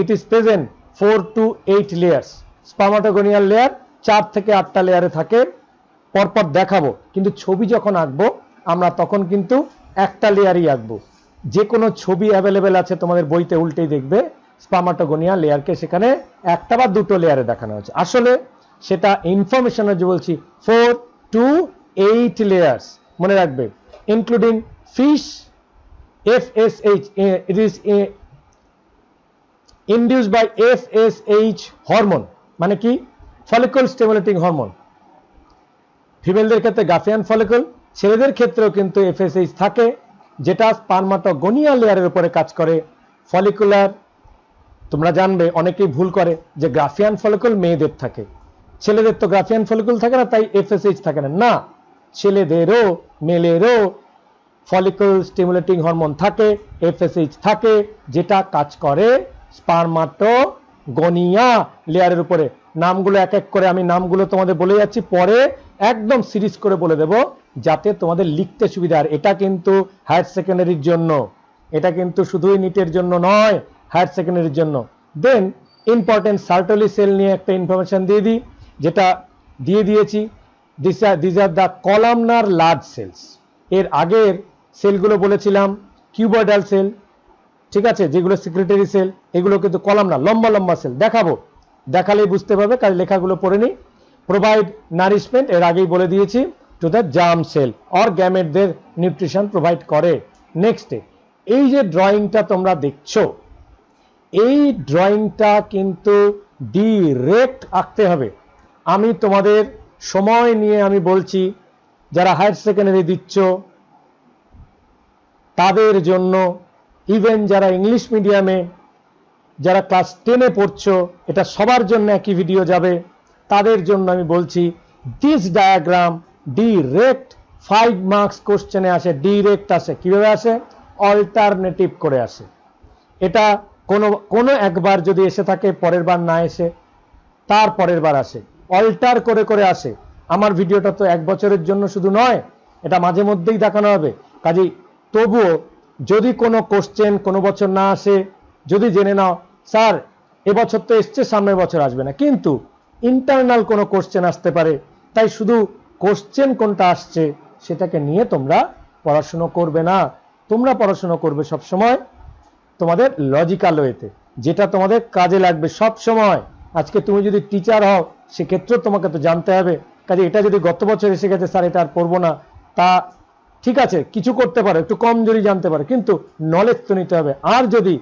It is present 4 to 8 layers. Spermatogonial layer 4 থেকে 8টা লেয়ারে থাকে। পরপর দেখাবো, কিন্তু ছবি যখন আঁকবো আমরা তখন কিন্তু একটা লেয়ারই আঁকবো। যে কোনো ছবি অ্যাভেলেবেল আছে তোমাদের বইতে, উল্টেই দেখবে স্পার্মাটোগোনিয়া লেয়ারকে সেখানে একটা বা দুটো লেয়ারে দেখানো হচ্ছে। আসলে সেটা ইনফরমেশনের যে বলছি 4 to 8 লেয়ার্স, মনে রাখবে। Including fish FSH, it is induced by FSH hormone, মানে কি ফলিকল স্টিমুলেটিং হরমোন। ফিমেলদের ক্ষেত্রে গাফিয়ান ফলিকল, ছেলেদের ক্ষেত্রেও কিন্তু FSH থাকে, যেটা স্পার্মাটোগোনিয়া লেয়ারের উপরে কাজ করে। ফলিকুলার, তোমরা জানবে অনেকেই ভুল করে যে গ্রাফিয়ান ফলিকল মেয়েদের থাকে, ছেলেদের তো গ্রাফিয়ান ফলিকল থাকে না, তাই FSH থাকে না। না, ছেলেদেরও মেলেরও ফলিকল স্টিমুলেটিং হরমোন থাকে, FSH থাকে, যেটা কাজ করে স্পার্মাটোগোনিয়া লেয়ারের উপরে। নামগুলো এক এক করে আমি নামগুলো তোমাদের বলে যাচ্ছি, পরে একদম সিরিজ করে বলে দেব যাতে তোমাদের লিখতে সুবিধা। আর এটা কিন্তু হায়ার সেকেন্ডারির জন্য, এটা কিন্তু শুধুই নিটের জন্য নয়, হায়ার সেকেন্ডারির জন্য। দেন ইম্পর্টেন্ট সার্টলি সেল নিয়ে একটা ইনফরমেশন দিয়ে দিই, যেটা দিয়ে দিয়েছি। This are the columnar large cells. এর আগের সেলগুলো বলেছিলাম কিউবয়েডাল সেল, ঠিক আছে, যেগুলো সিক্রেটারি সেল, এগুলো কিন্তু কলামনার লম্বা লম্বা সেল। দেখাবো, দেখালেই বুঝতে পারবে, কাজ লেখাগুলো পড়ে নি। প্রোভাইড নারিশমেন্ট, এর আগেই বলে দিয়েছি, to the germ cell or গ্যামেটদের নিউট্রিশন প্রোভাইড করে। নেক্সটে এই যে ড্রয়িংটা তোমরা দেখছো, এই ড্রয়িংটা কিন্তু ডিরেক্ট আঁকতে হবে। আমি তোমাদের সময় নিয়ে আমি বলছি, যারা হায়ার সেকেন্ডারি দিচ্ছ তাদের জন্য, ইভেন যারা ইংলিশ মিডিয়ামে, যারা ক্লাস 10-এ পড়ছো, এটা সবার জন্য একই ভিডিও যাবে, তাদের জন্য আমি বলছি দিস ডায়াগ্রাম ডিরেক্ট 5 মার্কস কোশ্চেনে আসে, ডিরেক্ট আসে। কিভাবে আসে? অল্টারনেটিভ করে আসে। এটা কোনো একবার যদি এসে থাকে, পরের বার না এসে তার পরের বার আসে, অল্টার করে করে আসে। আমার ভিডিওটা তো 1 বছরের জন্য শুধু নয়, এটা মাঝে মধ্যেই দেখানো হবে। কাজেই তবুও যদি কোনো কোশ্চেন কোনো বছর না আসে, যদি জেনে নাও স্যার এবছর তো এসছে, সামনের বছর আসবে না, কিন্তু ইন্টারনাল কোনো কোশ্চেন আসতে পারে, তাই শুধু কোশ্চেন কোনটা আসছে সেটাকে নিয়ে তোমরা পড়াশুনো করবে না। তোমরা পড়াশুনো করবে সবসময় তোমাদের লজিক্যাল ওয়েতে, যেটা তোমাদের কাজে লাগবে সব সময়। আজকে তুমি যদি টিচার হও, সেক্ষেত্রেও তোমাকে তো জানতে হবে। কাজে এটা যদি গত বছর এসে গেছে, স্যার এটা আর পড়বো না, তা ঠিক আছে, কিছু করতে পারো, একটু কম যদি জানতে পারো, কিন্তু নলেজ তো নিতে হবে। আর যদি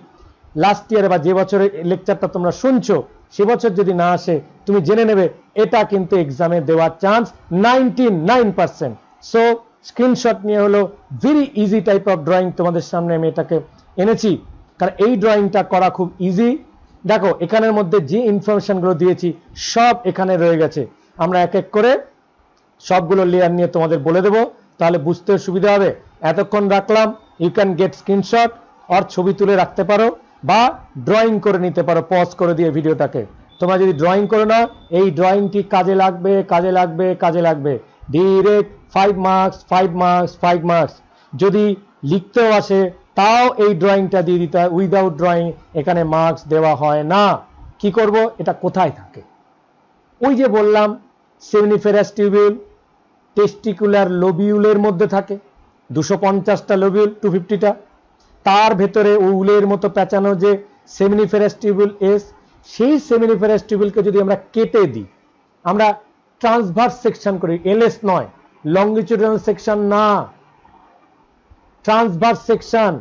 লাস্ট ইয়ারে বা যে বছরের লেকচারটা তোমরা শুনছো, সে বছর যদি না আসে, তুমি জেনে নেবে এটা কিন্তু এক্সামে দেওয়ার চান্স 99%। সো স্ক্রিনশট নিয়ে হলো very easy type of drawing তোমাদের সামনে আমি এটাকে এনেছি, কারণ এই ড্রয়িংটা করা খুব ইজি। দেখো এখানের মধ্যে যে ইনফরমেশনগুলো দিয়েছি সব এখানে রয়ে গেছে। আমরা এক এক করে সবগুলো লেয়ার নিয়ে তোমাদের বলে দেবো, তাহলে বুঝতে সুবিধা হবে। এতক্ষণ রাখলাম, ইউ ক্যান গেট স্ক্রিনশট আর ছবি তুলে রাখতে পারো বা ড্রয়িং করে নিতে পারো পজ করে দিয়ে ভিডিওটাকে। তোমরা যদি ড্রয়িং করে নাও, এই ড্রয়িংটি কাজে লাগবে, কাজে লাগবে, কাজে লাগবে। Direct 5 marks, 5 marks, 5 marks. যদি লিখতেও আসে তাও এই ড্রয়িংটা দিয়ে দিতে হয়, উইদাউট ড্রয়িং এখানে মার্কস দেওয়া হয় না। কি করব? এটা কোথায় থাকে? ওই যে বললাম সেমিনিফেরাস টিউবিউল টেস্টিকুলার লোবিউলের মধ্যে থাকে, 250টা লোবিউল, 250টা। তার ভেতরে উলের মতো পেঁচানো যে সেমিনিফেরাস টিউবিউল এস, সেই সেমিনিফেরাস টিউবিউলকে যদি আমরা কেটে দিই, আমরা ট্রান্সভার্স সেকশন করি, এলএস নয়, লংগিটিউডিনাল সেকশন না, ট্রান্সভার্স সেকশন।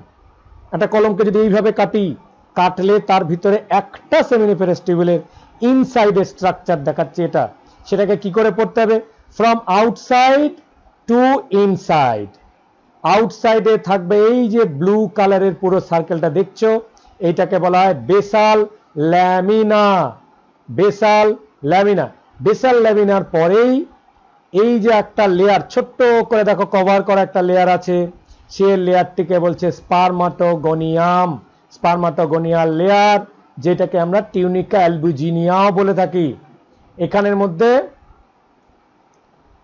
একটা কলমকে যদি এইভাবে কাটলে তার ভিতরে একটা সেমিনিফেরাস টিউবিউলের ইনসাইডের স্ট্রাকচার দেখাচ্ছে এটা। সেটাকে কি করে পড়তে হবে? From outside to inside. আউটসাইডে থাকবে এই যে ব্লু কালারের পুরো সার্কেলটা দেখছো, এইটাকে বলা হয় basal lamina. Basal lamina. Basal laminar পরেই এই যে একটা লেয়ার ছোট্ট করে দেখো কভার করা একটা লেয়ার আছে, সেই লেয়ারটিকে বলছে স্পারমাটোগোনিয়াম। স্পারমাটোগোনিয়াল লেয়ার, যেটাকে আমরা টিউনিকা অ্যালবুজিনিয়াও বলে থাকি। এখানের মধ্যে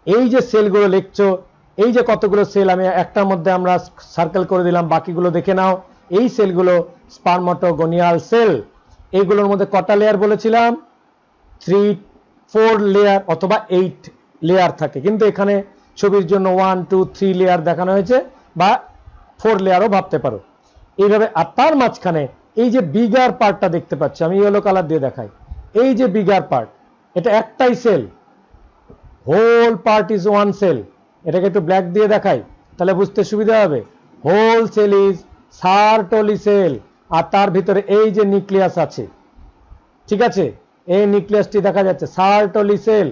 এই যে সেলগুলো লিখছো, এই যে কতগুলো সেল আমি একটার মধ্যে আমরা সার্কেল করে দিলাম, বাকিগুলো দেখে নাও। এই সেলগুলো স্পারমাটোগোনিয়াল সেল। এইগুলোর মধ্যে কটা লেয়ার বলেছিলাম? 3-4 লেয়ার অথবা 8 লেয়ার থাকে, কিন্তু এখানে ছবির জন্য 1-2-3 লেয়ার দেখানো হয়েছে, বা 4 লেয়ারও ভাবতে পারো এইভাবে। আর তার মাঝখানে এই যে বিগার পার্টটা দেখতে পাচ্ছ, আমি ইয়েলো কালার দিয়ে দেখাই, এই যে বিগার পার্ট, এটা একটাই cell, whole part is one cell. এটাকে একটু ব্ল্যাক দিয়ে দেখাই, তাহলে বুঝতে সুবিধা হবে। Whole cell is Sertoli cell, আর তার ভিতরে এই যে নিউক্লিয়াস আছে, ঠিক আছে, এই নিউক্লিয়াসটি দেখা যাচ্ছে, সার্টোলি সেল।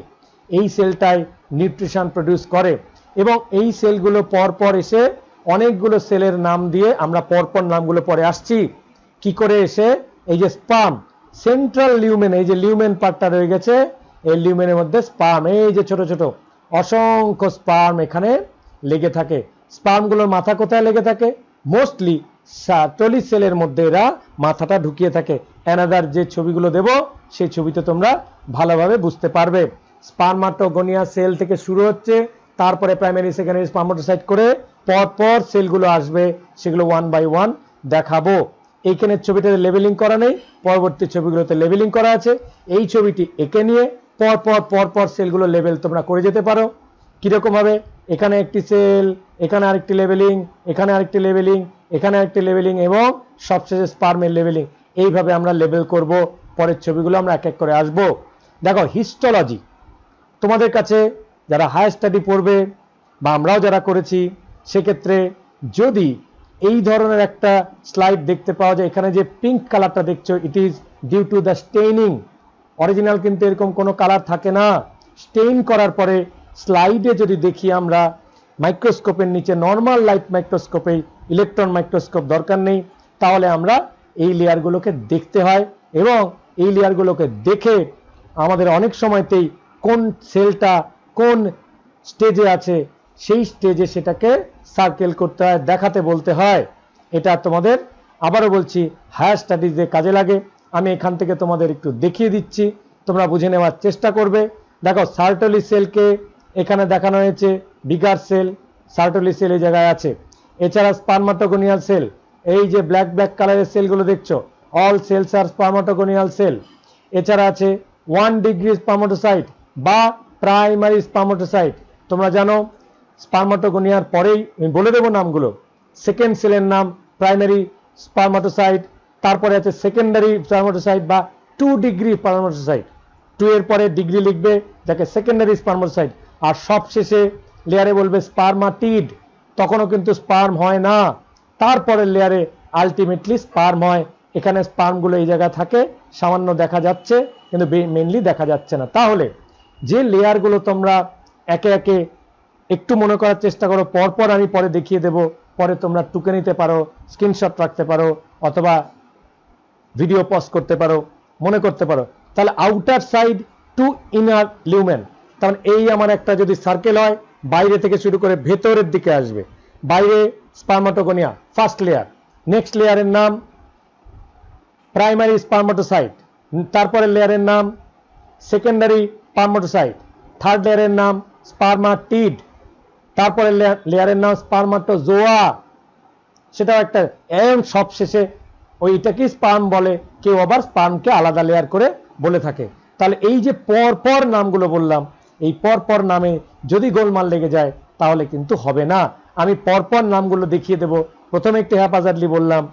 এই সেলটাই নিউট্রিশন প্রডিউস করে, এবং এই সেলগুলো পরপর এসে অনেকগুলো সেলের নাম দিয়ে আমরা পরপর নামগুলো পরে আসছি। কি করে এসে এই যে স্পার্ম, সেন্ট্রাল লিউমেন, এই যে লিউমেন পার্টটা রয়ে গেছে, এই লিউমেনের মধ্যে স্পার্ম, এই যে ছোট ছোট অসংখ্য স্পার্ম এখানে লেগে থাকে। স্পার্মগুলোর মাথা কোথায় লেগে থাকে? মোস্টলি সার্টোলি সেলের মধ্যে এরা মাথাটা ঢুকিয়ে থাকে। অ্যানাদার যে ছবিগুলো দেব, সেই ছবিতে তোমরা ভালোভাবে বুঝতে পারবে। স্পারমাটোগোনিয়া সেল থেকে শুরু হচ্ছে, তারপরে প্রাইমারি সেকেন্ডারি স্পারমাটোসাইট করে পরপর সেলগুলো আসবে, সেগুলো 1 বাই 1 দেখাবো। এইখানে ছবিটাতে লেবেলিং করা নেই, পরবর্তী ছবিগুলোতে লেবেলিং করা আছে। এই ছবিটি এঁকে নিয়ে পরপর সেলগুলো লেবেল তোমরা করে যেতে পারো। কিরকম ভাবে? এখানে একটি সেল, এখানে আরেকটি লেবেলিং, এখানে আরেকটি লেবেলিং, এখানে আরেকটি লেবেলিং, এবং সবশেষে স্পার্মের লেবেলিং। এইভাবে আমরা লেবেল করব। পরের ছবিগুলো আমরা এক এক করে আসবো। দেখো হিস্টোলজি, তোমাদের কাছে যারা হায়ার স্টাডি পড়বে বা আমরাও যারা করেছি সেক্ষেত্রে যদি এই ধরনের একটা স্লাইড দেখতে পাওয়া যায়, এখানে যে পিঙ্ক কালারটা দেখছো it is due to the staining. Original কিন্তু এরকম কোনো কালার থাকে না। স্টেইন করার পরে স্লাইডে যদি দেখি আমরা মাইক্রোস্কোপের নিচে নর্মাল লাইট মাইক্রোস্কোপে, ইলেকট্রন মাইক্রোস্কোপ দরকার নেই, তাহলে আমরা এই লেয়ারগুলোকে দেখতে হয় এবং এই লেয়ারগুলোকে দেখে আমাদের অনেক সময়তেই কোন সেলটা কোন স্টেজে আছে সেই স্টেজে সেটাকে সার্কেল করতে হয়, দেখাতে বলতে হয়। এটা তোমাদের আবারও বলছি হায়ার স্টাডিজে কাজে লাগে। আমি এখান থেকে তোমাদের একটু দেখিয়ে দিচ্ছি, তোমরা বুঝে নেওয়ার চেষ্টা করবে। দেখো সার্টলি সেলকে এখানে দেখানো হয়েছে, বিগার সেল, সার্টলি সেল এই জায়গায় আছে। এছাড়া স্পার্মাটোগোনিয়াল সেল, এই যে ব্ল্যাক ব্ল্যাক কালারের সেলগুলো দেখছো, অল সেলস আর স্পার্মাটোগোনিয়াল সেল। এছাড়া আছে 1 ডিগ্রি স্পার্মাটোসাইট বা প্রাইমারি স্পার্মাটোসাইট। তোমরা জানো স্পার্মাটোগোনিয়ার পরেই আমি বলে দেবো নামগুলো। সেকেন্ড সেলের নাম প্রাইমারি স্পার্মাটোসাইট, তারপরে আছে সেকেন্ডারি স্পার্মাটোসাইট বা 2 ডিগ্রি স্পার্মাটোসাইট। 2 এর পরে ডিগ্রি লিখবে যাকে সেকেন্ডারি স্পার্মাটোসাইট, আর সবশেষে লেয়ারে বলবে স্পার্মাটিড, তখনও কিন্তু স্পার্ম হয় না, তারপরের লেয়ারে আলটিমেটলি স্পার্ম হয়। এখানে স্পার্মগুলো এই জায়গায় থাকে, সামান্য দেখা যাচ্ছে কিন্তু মেইনলি দেখা যাচ্ছে না। তাহলে যে লেয়ারগুলো তোমরা একে একে একটু মনে করার চেষ্টা করো, পরপর আমি পরে দেখিয়ে দেব, পরে তোমরা টুকে নিতে পারো, স্ক্রিনশট রাখতে পারো অথবা ভিডিও পজ করতে পারো, মনে করতে পারো। তাহলে আউটার সাইড টু ইনার লিউমেন, কারণ এই আমার একটা যদি সার্কেল হয় বাইরে থেকে শুরু করে ভেতরের দিকে আসবে। বাইরে স্পার্মাটোগোনিয়া ফার্স্ট লেয়ার, নেক্সট লেয়ারের নাম প্রাইমারি স্পার্মাটোসাইট, তারপরে লেয়ারের নাম সেকেন্ডারি স্পার্মাটোসাইট, থার্ড লেয়ারের নাম স্পার্মাটিড, তারপরে লেয়ারের নাম স্পার্মাটোজোয়া, সেটাও একটা। এবং সবশেষে ওইটাকে স্পার্ম বলে, কেউ আবার স্পার্মকে আলাদা লেয়ার করে বলে থাকে। তাহলে এই যে পরপর নামগুলো বললাম, এই পরপর নামে যদি গোলমাল লেগে যায় তাহলে কিন্তু হবে না। আমি পরপর নামগুলো দেখিয়ে দেব, প্রথমে একটু হ্যাপাজার্ডলি বললাম,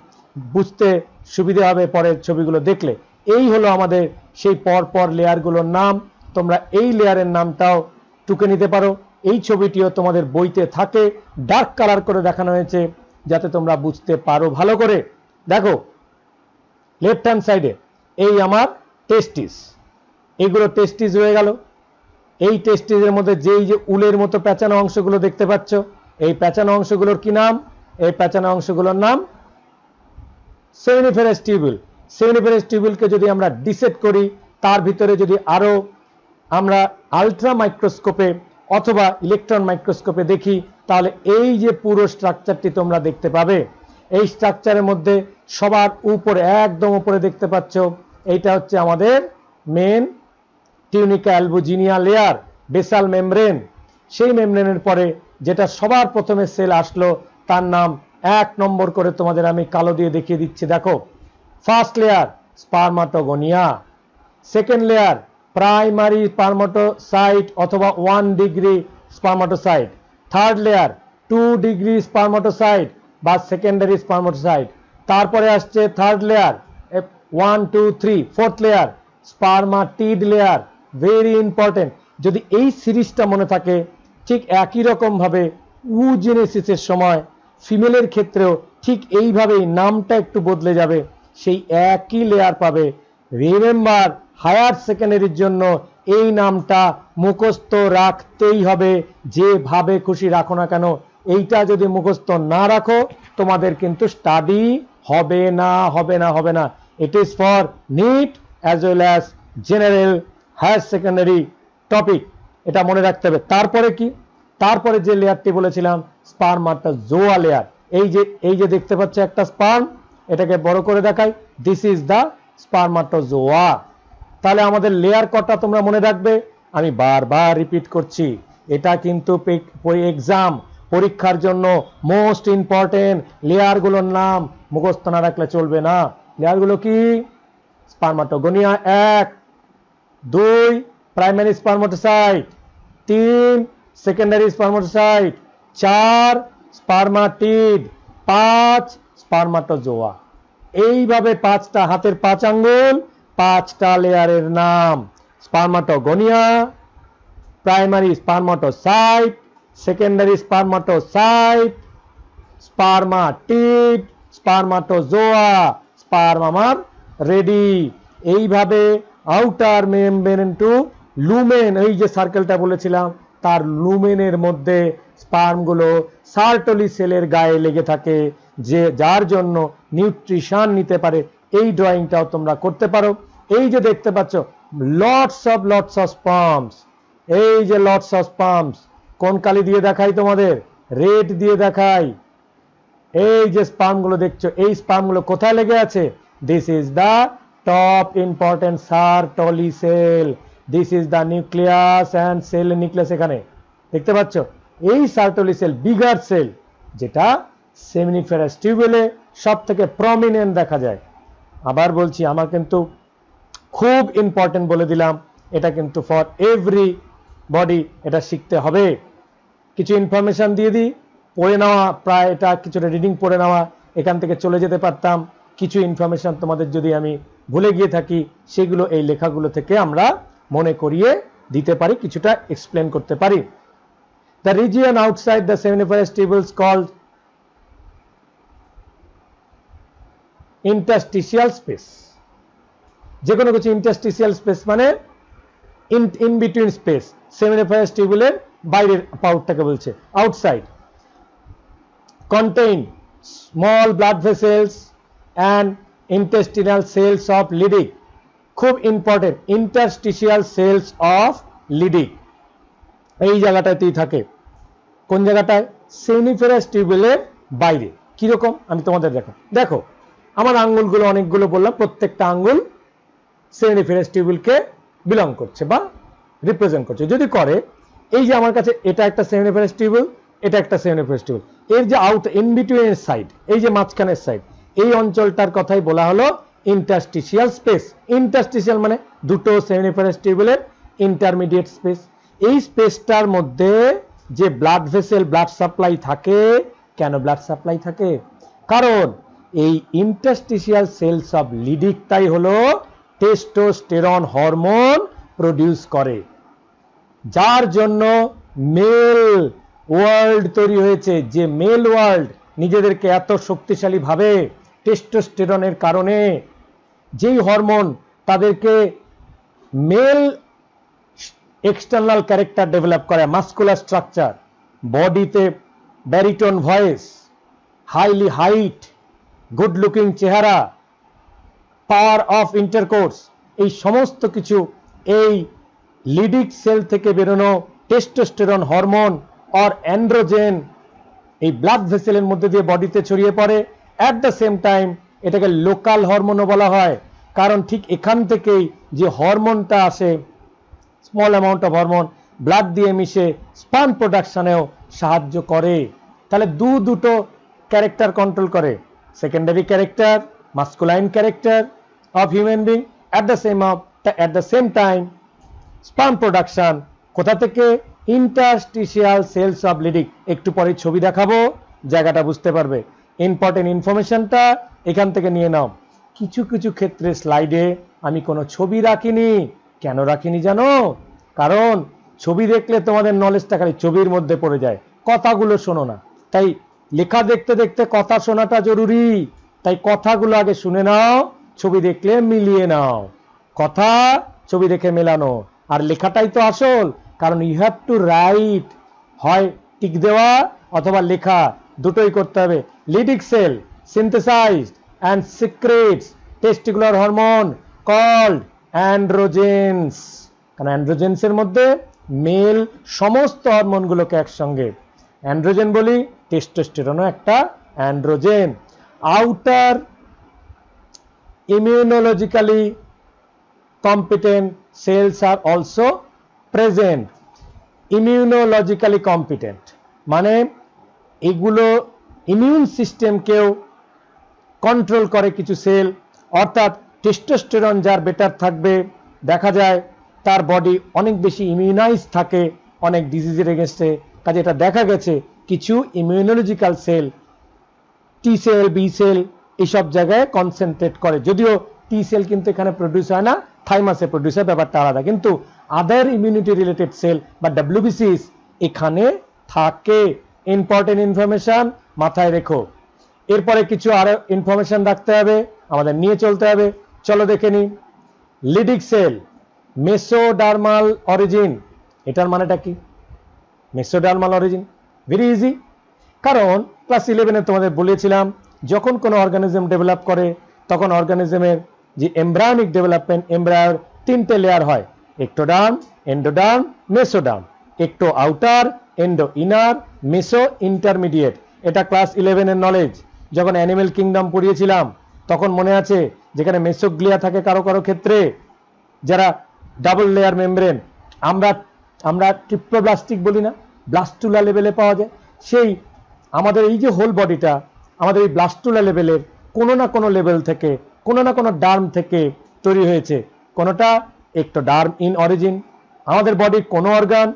বুঝতে সুবিধা হবে পরের ছবিগুলো দেখলে। এই হলো আমাদের সেই পরপর লেয়ারগুলোর নাম। তোমরা এই লেয়ারের নামটাও টুকে নিতে পারো। এই ছবিটিও তোমাদের বইতে থাকে, ডার্ক কালার করে দেখানো হয়েছে যাতে তোমরা বুঝতে পারো ভালো করে। দেখো লেফট হ্যান্ড সাইডে এই আমার টেস্টিস, এইগুলো টেস্টিস হয়ে গেল। এই টেস্টিসের মধ্যে যেই যে উলের মতো প্যাঁচানো অংশগুলো দেখতে পাচ্ছ, এই প্যাঁচানো অংশগুলোর কি নাম? এই প্যাঁচানো অংশগুলোর নাম সেমিনিফেরাস টিউবুল। সেমিনিফেরাস টিউবুলকে যদি আমরা ডিসেক্ট করি, তার ভিতরে যদি আরো আমরা আলট্রা মাইক্রোস্কোপে অথবা ইলেকট্রন মাইক্রোস্কোপে দেখি, তাহলে এই যে পুরো স্ট্রাকচারটি তোমরা দেখতে পাবে। এই স্ট্রাকচারের মধ্যে সবার উপরে, একদম উপরে দেখতে পাচ্ছ, এইটা হচ্ছে আমাদের main tunica albuginea layer, basal membrane. সেই মেমব্রেনের পরে যেটা সবার প্রথমে সেল আসলো তার নাম 1 নম্বর করে তোমাদের আমি কালো দিয়ে দেখিয়ে দিচ্ছি। দেখো first layer spermatogonia, second layer primary spermatocyte অথবা 1 degree spermatocyte, third layer 2 degree spermatocyte বা সেকেন্ডারি স্পার্মাটোসাইট, তারপরে আসছে third layer 1 2 3, fourth layer spermatid layer. Very important, যদি এই সিরিজটা মনে থাকে, ঠিক একই রকম ভাবে উজেনেসিসের সময় ফিমেলের ক্ষেত্রেও ঠিক এইভাবেই নামটা একটু বদলে যাবে, সেই একই লেয়ার পাবে। রিমেম্বার হায়ার সেকেন্ডারির জন্য এই নামটা মুখস্থ রাখতেই হবে, যেভাবে খুশি রাখো না কেন। এইটা যদি মুখস্থ না রাখো তোমাদের কিন্তু স্টাডি হবে না, হবে না, হবে না। It is for NEET as well as general higher secondary topic, এটা মনে রাখতে হবে। তারপরে কি? তারপরে যে লেয়ারটি বলেছিলাম স্পার্মাটোজোয়া লেয়ার। এই যে দেখতে পাচ্ছ একটা স্পার্ম, এটাকে বড় করে দেখাই, দিস ইজ দ্য স্পার্মাটোজোয়া। তাহলে আমাদের লেয়ার কটা তোমরা মনে রাখবে, আমি বারবার রিপিট করছি, এটা কিন্তু এক্সাম পরীক্ষার জন্য মোস্ট ইম্পর্টেন্ট। লেয়ারগুলোর নাম মুখস্থ না রাখলে চলবে না। লেয়ারগুলো কি? Spermatogonia 1, 2 primary spermatocyte, 3 secondary spermatocyte, 4 spermatid, 5 spermatozoa. এইভাবে 5টা হাতের 5 আঙ্গুল, 5টা লেয়ারের নাম স্পার্মাটোগোনিয়া, প্রাইমারি স্পারমাটোসাইট, সেকেন্ডারি স্পারমাটোসাইট, স্পারমাটিড, স্পারমাটোজোয়া, স্পার্ম আমার রেডি। এইভাবে আউটার মেমব্রেন টু লুমেন, এই যে সার্কেলটা বলেছিলাম তার লুমেনের মধ্যে স্পার্মগুলো সার্টলি সেলের গায়ে লেগে থাকে, যে যার জন্য নিউট্রিশন নিতে পারে। এই ড্রয়িংটাও তোমরা করতে পারো। এই যে দেখতে পাচ্ছ লটস অফ স্পার্মস, এই যে লটস অফ স্পার্মস, কোন কালি দিয়ে দেখাই তোমাদের? রেড দিয়ে দেখাই। এই যে স্পার্মগুলো দেখছো, এই স্পার্মগুলো কোথায় লেগে আছে? This is the top important Sertoli cell, this is the nucleus and cell nucleus. এখানে দেখতে পাচ্ছ এই সার্টলি সেল বিগার সেল, যেটা সেমিনিফেরাস টিউবুলে সব থেকে প্রমিনেন্ট দেখা যায়। আবার বলছি, আমার কিন্তু খুব ইম্পর্টেন্ট বলে দিলাম, এটা কিন্তু ফর এভরি বডি এটা শিখতে হবে। কিছু ইনফরমেশন দিয়ে দিই, পড়ে নেওয়া, প্রায় এটা কিছুটা রিডিং পড়ে নেওয়া, এখান থেকে চলে যেতে পারতাম। কিছু ইনফরমেশন তোমাদের যদি আমি ভুলে গিয়ে থাকি, সেগুলো এই লেখাগুলো থেকে আমরা মনে করিয়ে দিতে পারি, কিছুটা এক্সপ্লেন করতে পারি। The region outside the seminiferous tubules called interstitial space. যে কোনো কিছু ইন্টারস্টিশিয়াল স্পেস মানে ইন বিটুইন স্পেস, সেমিনিফেরাস টিউবুলের বাইরের পাউটটাকে বলছে outside. contain small blood vessels and intestinal cells of Leydig, খুব important, interstitial cells of Leydig এই জায়গাটাতেই থাকে। কোন জায়গাটায়? সেমিনিফেরাস টিউবুলের বাইরে। কিরকম আমি তোমাদের দেখো আমার আঙ্গুলগুলো অনেকগুলো বললাম, প্রত্যেকটা আঙ্গুল সেমিনিফেরাস টিউবুলকে বিলং করছে বা রিপ্রেজেন্ট করছে। যদি করে, এই যে আমার কাছে এটা একটা সেমিনিফেরাস টিউবুল, এটা একটা সেমিনিফেরাস টিউবুল, এর যে আউট ইন বিটুইনের সাইড, এই যে মাঝখানের সাইড, এই অঞ্চলটার কথাই বলা হলো ইন্টারস্টিশিয়াল স্পেস। ইন্টারস্টিশিয়াল মানে দুটো সেমিনিফেরাস টিউবুলের ইন্টারমিডিয়েট স্পেস। এই স্পেসটার মধ্যে যে ব্লাড ভেসেল, ব্লাড সাপ্লাই থাকে। কেন ব্লাড সাপ্লাই থাকে? কারণ এই ইন্টারস্টিশিয়াল সেলস অফ লিডিকটাই হলো টেস্টোস্টেরন হরমোন প্রডিউস করে, যার জন্য মেল ওয়ার্ল্ড তৈরি হয়েছে। যে মেল ওয়ার্ল্ড নিজেদেরকে এত শক্তিশালী ভাবে টেস্টোস্টেরনের কারণে, যেই হরমোন তাদেরকে মেল এক্সটার্নাল ক্যারেক্টার ডেভেলপ করে, মাস্কুলার স্ট্রাকচার, বডিতে baritone voice, highly height, good looking চেহারা, পাওয়ার অফ ইন্টারকোর্স, এই সমস্ত কিছু এই লিডিক সেল থেকে বেরোনো টেস্টোস্টেরন হরমোন অর অ্যান্ড্রোজেন এই ব্লাড ভেসেলের মধ্যে দিয়ে বডিতে ছড়িয়ে পড়ে। অ্যাট দ্য সেম টাইম এটাকে লোকাল হরমোনও বলা হয়, কারণ ঠিক এখান থেকেই যে হরমোনটা আসে, small amount of hormone blood দিয়ে মিশে স্পার্ম প্রোডাকশনেও সাহায্য করে। তাহলে দুটো ক্যারেক্টার কন্ট্রোল করে, secondary character, masculine character of human being, at the same time sperm production কোথা থেকে? Interstitial cells of Leydig. একটু পরে ছবি দেখাবো, জায়গাটা বুঝতে পারবে। ইম্পর্টেন্ট ইনফরমেশনটা এখান থেকে নিয়ে নাও। কিছু কিছু ক্ষেত্রে স্লাইডে আমি কোনো ছবি রাখিনি। কেন রাখিনি জানো? কারণ ছবি দেখলে তোমাদের নলেজটা খালি ছবির মধ্যে পড়ে যায়, কথাগুলো শোনো না। তাই লেখা দেখতে দেখতে কথা শোনাটা জরুরি। তাই কথাগুলো আগে শুনে নাও, ছবি দেখলে মিলিয়ে নাও। কথা ছবি দেখে মেলানো, আর লেখাটাই তো আসল। কারণ ইউ হ্যাভ টু রাইট, হয় টিক দেওয়া অথবা লেখা, দুটোই করতে হবে। Leydig cell synthesized and secretes testicular hormone called androgens, কারণ অ্যান্ড্রোজেন্স এর মধ্যে মেল সমস্ত হরমোনগুলোকে একসঙ্গে অ্যান্ড্রোজেন বলি, টেস্টোস্টেরনও একটা androgen. Outer immunologically competent cells are also present. Immunologically competent মানে এগুলো ইমিউন সিস্টেমকেও কন্ট্রোল করে কিছু সেল, অর্থাৎ টেস্টোস্টেরন যার বেটার থাকবে, দেখা যায় তার বডি অনেক বেশি ইমিউনাইজ থাকে অনেক ডিজিজের এগেনস্টে। কাজে এটা দেখা গেছে কিছু immunological cell, T cell, B cell, এইসব জায়গায় কনসেন্ট্রেট করে। যদিও টি সেল কিন্তু এখানে প্রডিউস হয় না, থাইমাসে প্রডিউস হয়, ব্যাপারটা আলাদা। কিন্তু আদার ইমিউনিটি রিলেটেড সেল বা ডাব্লিউবিসিস এখানে থাকে। ইম্পর্টেন্ট ইনফরমেশন মাথায় রেখো। এরপরে কিছু আরো ইনফরমেশন রাখতে হবে, আমাদের নিয়ে চলতে হবে। চলো দেখে নি। লিডিক সেল মেসোডার্মাল অরিজিন, এটার মানেটা কি? মেসোডার্মাল অরিজিন ভেরি ইজি, কারণ ক্লাস 11-এ তোমাদের বলেছিলাম যখন কোনো অর্গানিজম ডেভেলপ করে তখন অর্গানিজমের যে এমব্রায়োনিক ডেভেলপমেন্ট, এমব্রায়োর 3টে লেয়ার হয়, এক্টোডার্ম, এন্ডোডার্ম, মেসোডার্ম। একটো আউটার, এন্ডো ইনার, মেসো ইন্টারমিডিয়েট। এটা ক্লাস 11-এর নলেজ। যখন অ্যানিমেল কিংডম পড়িয়েছিলাম তখন মনে আছে যেখানে মেসোগ্লিয়া থাকে কারো কারো ক্ষেত্রে, যারা ডাবল লেয়ার মেমব্রেন, আমরা ট্রিপ্লোব্লাস্টিক বলি না, ব্লাস্টুলা লেভেলে পাওয়া যায়। সেই আমাদের এই যে হোল বডিটা আমাদের এই ব্লাস্টুলা লেভেলের কোনো না কোনো লেভেল থেকে, কোনো না কোনো ডার্ম থেকে তৈরি হয়েছে। কোনোটা এক্টোডার্ম ইন অরিজিন, আমাদের বডির কোনো অর্গান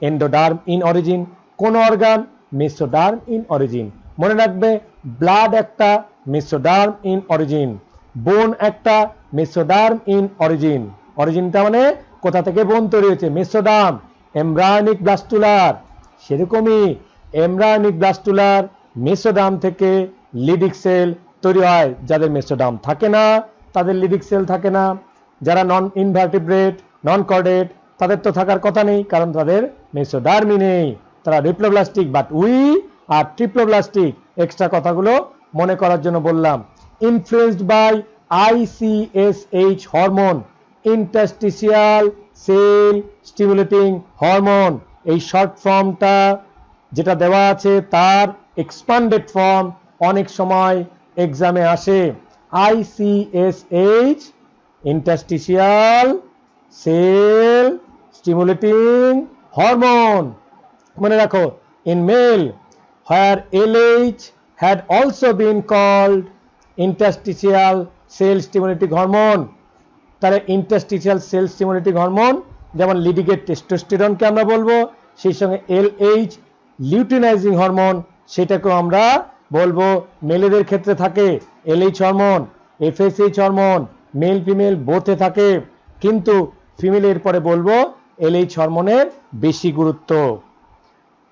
এন্ডোডার্ম ইন অরিজিন, কোন অর্গান মেসোডার্ম ইন অরিজিন। মনে রাখবে ব্লাড একটা মেসোডার্ম ইন অরিজিন, বোন একটা মেসোডার্ম ইন অরিজিন। অরিজিনটা মানে কোথা থেকে বোন তৈরি হয়েছে, মেসোডার্ম। এমব্রায়োনিক ব্লাস্টুলার সেরকমই, এমব্রায়োনিক ব্লাস্টুলার মেসোডার্ম থেকে লিডিক সেল তৈরি হয়। যাদের মেসোডার্ম থাকে না তাদের লিডিক সেল থাকে না। যারা নন ইনভার্টিব্রেট, নন কর্ডেট, তাদের তো থাকার কথা নেই, কারণ তাদের মেসোডার্মই নেই, তারা diploblastic. But we are triploblastic. Extra কথাগুলো মনে করার জন্য বললাম। Influenced by ICSH hormone, interstitial cell stimulating hormone. এই শর্ট ফর্মটা যেটা দেওয়া আছে তার এক্সপান্ডেড ফর্ম অনেক সময় এক্সামে আসে। ICSH interstitial cell stimulating hormone. মনে রাখো, in male where LH had also been called interstitial cell stimulating hormone, তাহলে interstitial cell stimulating hormone যেমন লিডিকের টেস্টোস্টেরনকে আমরা বলবো, সেই সঙ্গে LH লিউটিনাইজিং হরমোন সেটাকেও আমরা বলবো। মেলেদের ক্ষেত্রে থাকে LH hormone, FSH hormone, male female বোথে থাকে, কিন্তু ফিমেলের পরে বলবো LH হরমোনের বেশি গুরুত্ব।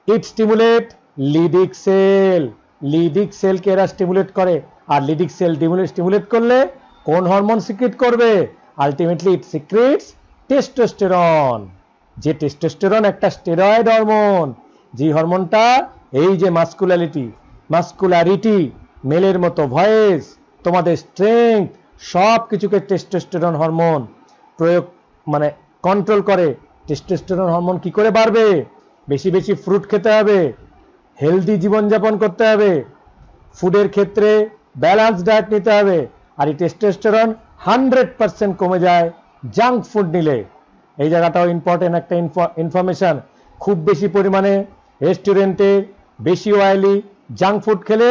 ইট স্টিমুলেট লিডিক সেল, লিডিক সেলকে এরা স্টিমুলেট করে। আর লিডিক সেল স্টিমুলেট করলে কোন হরমোন সিক্রেট করবে? আলটিমেটলি ইট সিক্রেটস টেস্টোস্টেরন। যে টেস্টোস্টেরন একটা স্টেরয়েড হরমোন, যে হরমোনটা এই যে মাস্কুলারিটি, মেলের মতো ভয়েস, তোমাদের স্ট্রেংথ, সব কিছুকে টেস্টোস্টেরন হরমোন প্রয়োগ মানে কন্ট্রোল করে। টেস্টোস্টেরন হরমোন কি করে বাড়বে? বেশি বেশি ফ্রুট খেতে হবে, হেলদি জীবনযাপন করতে হবে, ফুডের ক্ষেত্রে ব্যালেন্স ডায়েট নিতে হবে। আর এই টেস্টোস্টেরন 100% কমে যায় জাঙ্ক ফুড নিলে। এই জায়গাটাও ইম্পর্টেন্ট একটা ইনফরমেশন। খুব বেশি পরিমাণে রেস্টুরেন্টে বেশি অয়েলি জাঙ্ক ফুড খেলে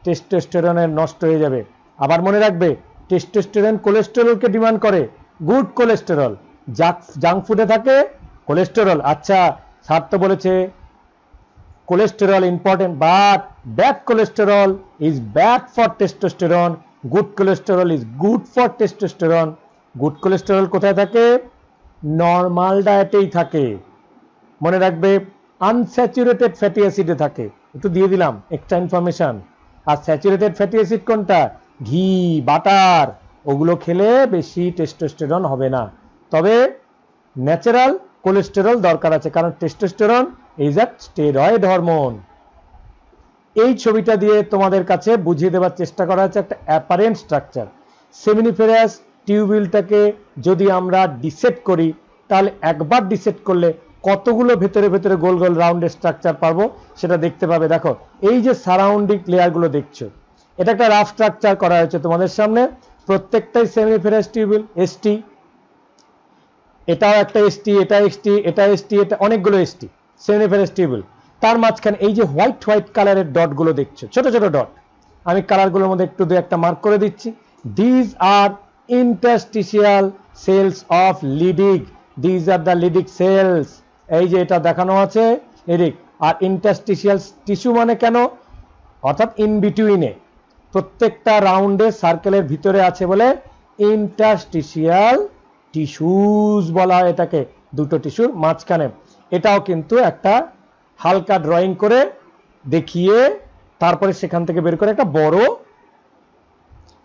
টেস্টোস্টেরনের নষ্ট হয়ে যাবে। আবার মনে রাখবে টেস্টোস্টেরন কোলেস্টেরলকে ডিমান্ড করে, গুড কোলেস্টেরল। জাঙ্ক ফুডে থাকে কোলেস্টেরল। আচ্ছা, স্যার তো বলেছে cholesterol important, but bad cholesterol is bad for testosterone, good cholesterol is good for testosterone. Good cholesterol কোথায় থাকে? নর্মাল ডায়েটেই থাকে। মনে রাখবে আনস্যাচুরেটেড ফ্যাটি অ্যাসিডে থাকে। একটু দিয়ে দিলাম এক্সট্রা ইনফরমেশন। আর স্যাচুরেটেড ফ্যাটি অ্যাসিড কোনটা? ঘি, বাটার, ওগুলো খেলে বেশি টেস্টোস্টেরন হবে না। তবে ন্যাচারাল কোলেস্টেরল দরকার আছে, কারণ testosterone is a steroid hormone. এই ছবিটা দিয়ে তোমাদের কাছে বুঝিয়ে দেওয়ার চেষ্টা করা হচ্ছে একটা অ্যাপারেন্ট স্ট্রাকচার। সেমিনিফেরাস টিউবিলটাকে যদি আমরা ডিসেক্ট করি, তাহলে একবার ডিসেক্ট করলে কতগুলো ভেতরে ভেতরে গোল গোল রাউন্ডের স্ট্রাকচার পাবো সেটা দেখতে পাবে। দেখো এই যে সারাউন্ডিং লেয়ারগুলো দেখছো, এটা একটা রাফ স্ট্রাকচার করা হয়েছে তোমাদের সামনে। প্রত্যেকটাই সেমিনিফেরাস টিউবিল, এসটি, এটাও একটা এসটি, এটা এসটি, এটা এসটি, এটা অনেকগুলো এসটি সেমিনিফেরাস টিউবিল। তার মাঝখানে এই যে হোয়াইট হোয়াইট কালারের ডটগুলো দেখছো, ছোট ছোট ডট, আমি কালারগুলোর মধ্যে একটু দু একটা মার্ক করে দিচ্ছি। These are interstitial cells of Leydig, these are the Leydig cells. এই যে এটা দেখানো আছে লিডিক। আর ইন্টারস্টিশিয়াল টিস্যু মানে কেন? অর্থাৎ ইন বিটুইনে, প্রত্যেকটা রাউন্ডে সার্কেলের ভিতরে আছে বলে ইন্টারস্টিশিয়াল টিস্যুজ বলা হয় এটাকে। দুটো টিস্যুর মাঝখানে। এটাও কিন্তু একটা হালকা ড্রয়িং করে দেখিয়ে তারপরে সেখান থেকে বের করে একটা বড়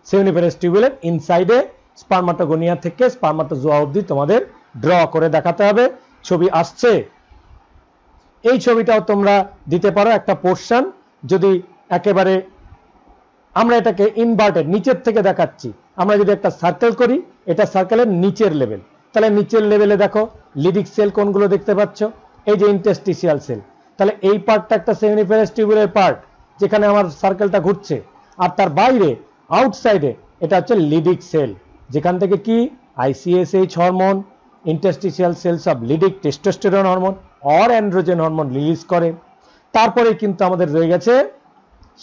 সেমিনিফারাস টিউবুলের ইনসাইডে স্পারমাটোগোনিয়া থেকে স্পারমাটোজোয়া অবধি তোমাদের ড্র করে দেখাতে হবে। ছবি আসছে, এই ছবিটাও তোমরা দিতে পারো একটা পোর্শন। যদি একেবারে আমরা এটাকে ইনভার্টেড নিচের থেকে দেখাচ্ছি, আমরা যদি একটা সার্কেল করি, এটা সার্কেলের নিচের লেভেল, তাহলে নিচের লেভেলে দেখো লিডিক সেল কোনগুলো দেখতে পাচ্ছ, এই যে ইন্টারস্টিশিয়াল সেল। তাহলে এই পার্টটা একটা সেমিনিফারাস টিউবুলের পার্ট যেখানে আমার সার্কেলটা ঘুরছে, আর তার বাইরে আউটসাইডে এটা হচ্ছে লিডিক সেল, যেখান থেকে কি ICSH hormone, interstitial cells of Leydig testosterone hormone or androgen hormone release করে। তারপরে কিন্তু আমাদের রয়ে গেছে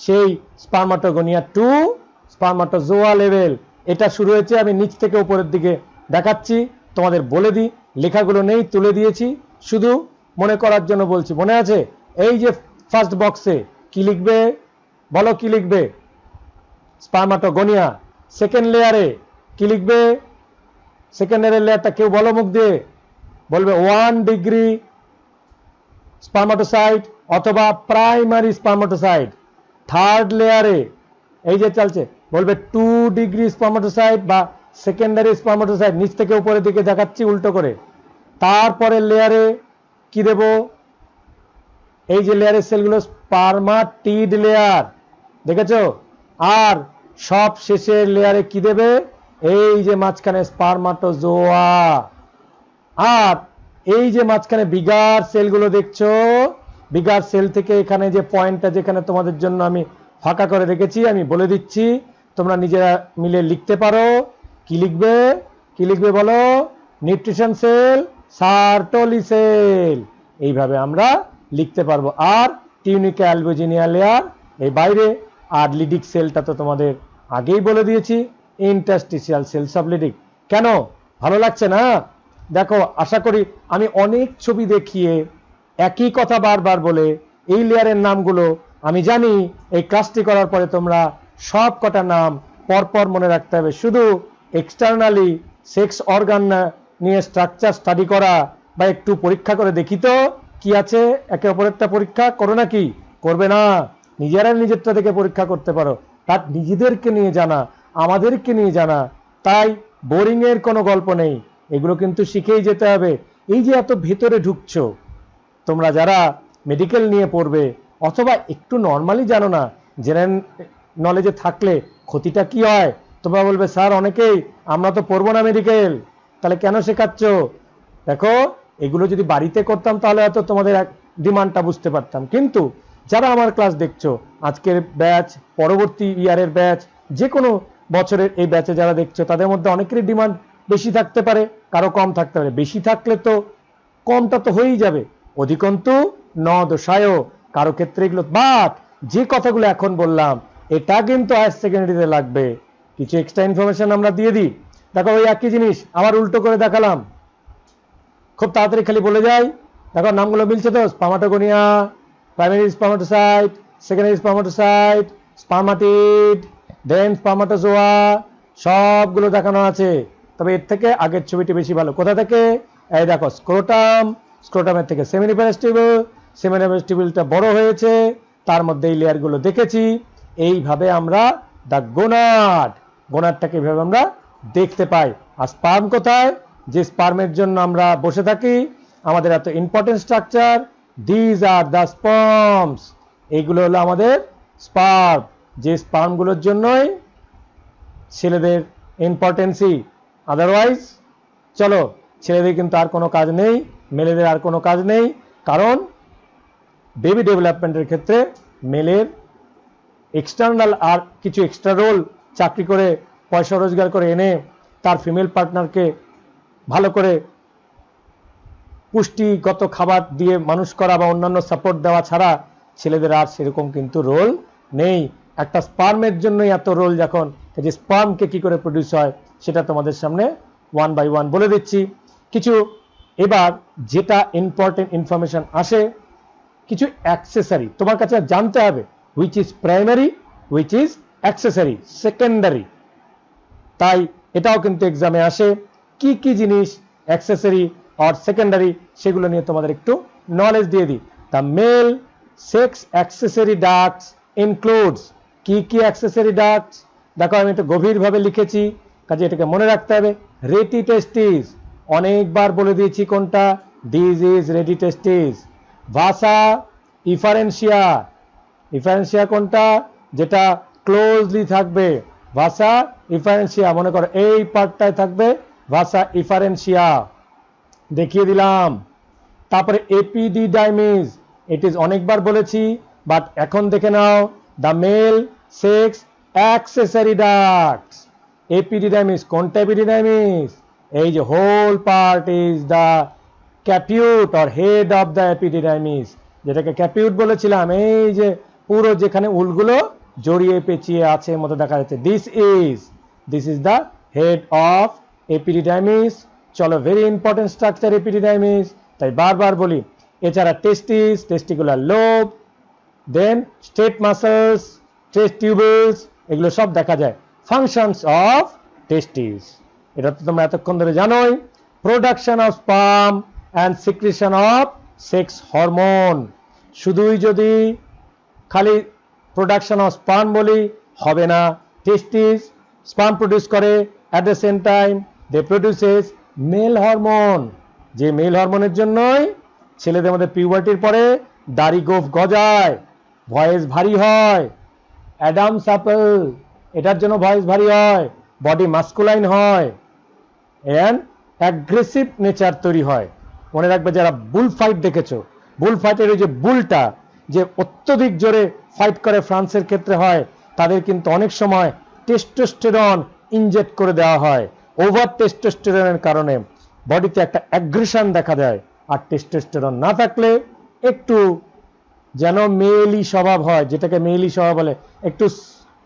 সেই স্পারমাটোগোনিয়া টু স্পারমাটোজোয়া লেভেল। এটা শুরু হয়েছে, আমি নিচ থেকে উপরের দিকে দেখাচ্ছি, তোমাদের বলে দিই, লেখাগুলো নেই, তুলে দিয়েছি, শুধু মনে করার জন্য বলছি। মনে আছে? এই যে ফার্স্ট বক্সে কি লিখবে বলো, কি লিখবে? স্পারমাটোগোনিয়া। সেকেন্ড লেয়ারে কি লিখবে? সেকেন্ড লেয়ারটা কেউ বলো মুখ দিয়ে, বলবে 1 ডিগ্রি স্পারমাটোসাইট অথবা প্রাইমারি স্পারমাটোসাইট। থার্ড লেয়ারে এই যে চলছে, বলবে 2 ডিগ্রি স্পারমাটোসাইট বা সেকেন্ডারি স্পারমাটোসাইট। নিচ থেকে উপরের দিকে দেখাচ্ছি উল্টো করে। তারপরে লেয়ারে কি দেব? এই যে লেয়ারের সেলগুলো স্পারমাটিড লেয়ার, দেখেছো? আর সব শেষের লেয়ারে কি দেবে? এই যে মাঝখানে স্পারমাটোজোয়া। আর এই যে মাঝখানে বিগার সেলগুলো দেখছো, বিগার সেল থেকে এখানে যে পয়েন্টটা যেখানে তোমাদের জন্য আমি ফাঁকা করে রেখেছি, আমি বলে দিচ্ছি, তোমরা নিজেরা মিলে লিখতে পারো। কি লিখবে? কি লিখবে বলো? নিউট্রিশন সেল, সার্টোলি সেল, এইভাবে আমরা লিখতে পারবো। আর টিউনিকা অ্যালবুজিনিয়া লেয়ার এই বাইরে। আর লিডিক সেলটা তো তোমাদের আগেই বলে দিয়েছি, ইন্টারস্টিশিয়াল সেলস অফ লিডিক। কেন ভালো লাগছে না? দেখো, আশা করি আমি অনেক ছবি দেখিয়ে একই কথা বারবার বলে এই লেয়ারের নামগুলো আমি জানি এই ক্লাসটি করার পরে তোমরা সব কটা নাম পরপর মনে রাখতে হবে। শুধু এক্সটার্নালি সেক্স অর্গান নিয়ে স্ট্রাকচার স্টাডি করা বা একটু পরীক্ষা করে দেখি তো কি আছে, একে অপরেরটা পরীক্ষা করো নাকি? করবে না, নিজেরা নিজেরটা থেকে পরীক্ষা করতে পারো। তার নিজেদেরকে নিয়ে জানা, আমাদেরকে নিয়ে জানা, তাই বোরিং এর কোনো গল্প নেই, এগুলো কিন্তু শিখেই যেতে হবে। এই যে এত ভেতরে ঢুকছো তোমরা যারা মেডিকেল নিয়ে পড়বে অথবা একটু নর্মালি জানো না, জেনারেল নলেজে থাকলে ক্ষতিটা কি হয়? তোমরা বলবে স্যার অনেকেই আমরা তো পড়বো না মেডিকেল, তাহলে কেন শেখাচ্ছ? দেখো, এগুলো যদি বাড়িতে করতাম তাহলে হয়তো তোমাদের ডিমান্ডটা বুঝতে পারতাম। কিন্তু যারা আমার ক্লাস দেখছো, আজকের ব্যাচ, পরবর্তী ইয়ারের ব্যাচ, যে কোনো বছরের এই ব্যাচে যারা দেখছো, তাদের মধ্যে অনেকেরই ডিমান্ড বেশি থাকতে পারে, কারো কম থাকতে পারে। বেশি থাকলে তো কমটা তো হয়েই যাবে, অধিকন্তু ন দোষায়, কারো ক্ষেত্রে এগুলো। বাট যে কথাগুলো এখন বললাম এটা কিন্তু হায়ার সেকেন্ডারিতে লাগবে। কিছু এক্সট্রা ইনফরমেশন আমরা দিয়ে দিই। দেখো, ওই একই জিনিস আবার উল্টো করে দেখালাম, খুব তাড়াতাড়ি খালি বলে যাই। দেখো নামগুলো মিলছে তো? স্পারমাটোগোনিয়া, প্রাইমারি স্পারমাটোসাইট, সেকেন্ডারি স্পারমাটোসাইট, স্পারমাটিড, দেন স্পারমাটোজোয়া, সবগুলো দেখানো আছে। তবে এর থেকে আগের ছবিটি বেশি ভালো। কোথা থেকে? এই দেখো, স্ক্রোটাম, স্ক্রোটামের থেকে সেমিনিফারাস টিউবুল, সেমিনিফারাস টিউবুলটা বড় হয়েছে, তার মধ্যে এই লেয়ারগুলো দেখেছি। এইভাবে আমরা দা গোনাড, গোনাডটাকে এইভাবে আমরা দেখতে পাই। আর স্পার্ম কোথায়? যে স্পার্মের জন্য আমরা বসে থাকি, আমাদের এত important structure, these are the sperms, এইগুলো হলো আমাদের স্পার্ম, যে স্পার্মগুলোর জন্যই ছেলেদের ইম্পর্টেন্সি। আদারওয়াইজ চলো, ছেলেদের কিন্তু আর কোনো কাজ নেই, মেলেদের আর কোনো কাজ নেই। কারণ বেবি ডেভেলপমেন্টের ক্ষেত্রে মেলের এক্সটার্নাল আর কিছু এক্সট্রা রোল, চাকরি করে পয়সা রোজগার করে এনে তার ফিমেল পার্টনারকে ভালো করে পুষ্টিগত খাবার দিয়ে মানুষ করা বা অন্যান্য সাপোর্ট দেওয়া ছাড়া ছেলেদের আর সেরকম কিন্তু রোল নেই। একটা স্পার্মের জন্যই এত রোল, যখন যে স্পার্মকে কি করে প্রডিউস হয় সেটা তোমাদের সামনে 1 বাই 1 বলে দিচ্ছি। কিছু এবার যেটা ইম্পর্টেন্ট ইনফরমেশন আসে, কিছু অ্যাক্সেসরি তোমার কাছে জানতে হবে, which is primary, which is accessory, secondary. তাই এটাও কিন্তু এক্সামে আসে, কি কি জিনিস অ্যাক্সেসরি অর সেকেন্ডারি, সেগুলো নিয়ে তোমাদের একটু নলেজ দিয়ে দিই। The male sex accessory ducts includes, কি কি অ্যাক্সেসরি ডাক্টস দেখো আমি একটু গভীরভাবে লিখেছি, কাজে এটাকে মনে রাখতে হবে। রেটি টেস্টিস, অনেকবার বলে দিয়েছি কোনটা, দিস ইজ রেটি টেস্টিস। ভাসা ইফারেন্সিয়া, ইফারেন্সিয়া কোনটা, যেটা ক্লোজলি থাকবে, ভাসা ইফারেন্সিয়া, মনে করো এই পার্টটায় থাকবে ভাসা ইফারেন্সিয়া, দেখিয়ে দিলাম। তারপরে এপিডিডাইমিস, ইট ইজ অনেকবার বলেছি, বাট এখন দেখে নাও, the male sex accessory ducts. Epididymis কোনটা, এপিডিডাইমিস এই যে whole part is the caput or head of the epididymis, যেটাকে ক্যাপিউট বলেছিলাম, এই যে পুরো যেখানে উলগুলো জড়িয়ে পেঁচিয়ে আছে মতো দেখা যাচ্ছে, this is the head of epididymis. চলো, ভেরি ইম্পর্টেন্ট স্ট্রাকচার এপিডিডাইমিস, তাই বারবার বলি। এছাড়া টেস্টিস, টেস্টিকুলার লোব, দেন স্টেট মাসলস, টেস্ট টিউবুলস, এগুলো সব দেখা যায়। ফাংশনস অফ টেস্টিস, এটা তো তোমরা এতক্ষণ ধরে জানোই। Production of sperm and secretion of sex hormone, শুধুই যদি খালি প্রোডাকশন অফ স্পার্ম বলি হবে না, টেস্টিস স্পার্ম প্রডিউস করে, at the same time they produces male hormone, যে মেল হরমোনের জন্যই ছেলেদের মধ্যে পিউবার্টির পরে দাড়ি গোফ গজায়, ভয়েস ভারী হয়, অ্যাডামস অ্যাপল, এটার জন্য ভয়েস ভারী হয়, বডি মাস্কুলাইন হয়, এন্ড অ্যাগ্রেসিভ নেচার তৈরি হয়। মনে রাখবে, যারা বুল ফাইট দেখেছো, বুল ফাইটের ওই যে বুলটা যে অত্যধিক জোরে ফাইট করে ফ্রান্সের ক্ষেত্রে হয়, তাদের কিন্তু অনেক সময় টেস্টোস্টেরন ইনজেক্ট করে দেওয়া হয়। ওভার টেস্টোস্টেরনের কারণে বডিতে একটা অ্যাগ্রেশন দেখা দেয়, আর টেস্টোস্টেরন না থাকলে একটু যেন মেয়েলি স্বভাব হয়, যেটাকে মেয়েলি স্বভাব বলে, একটু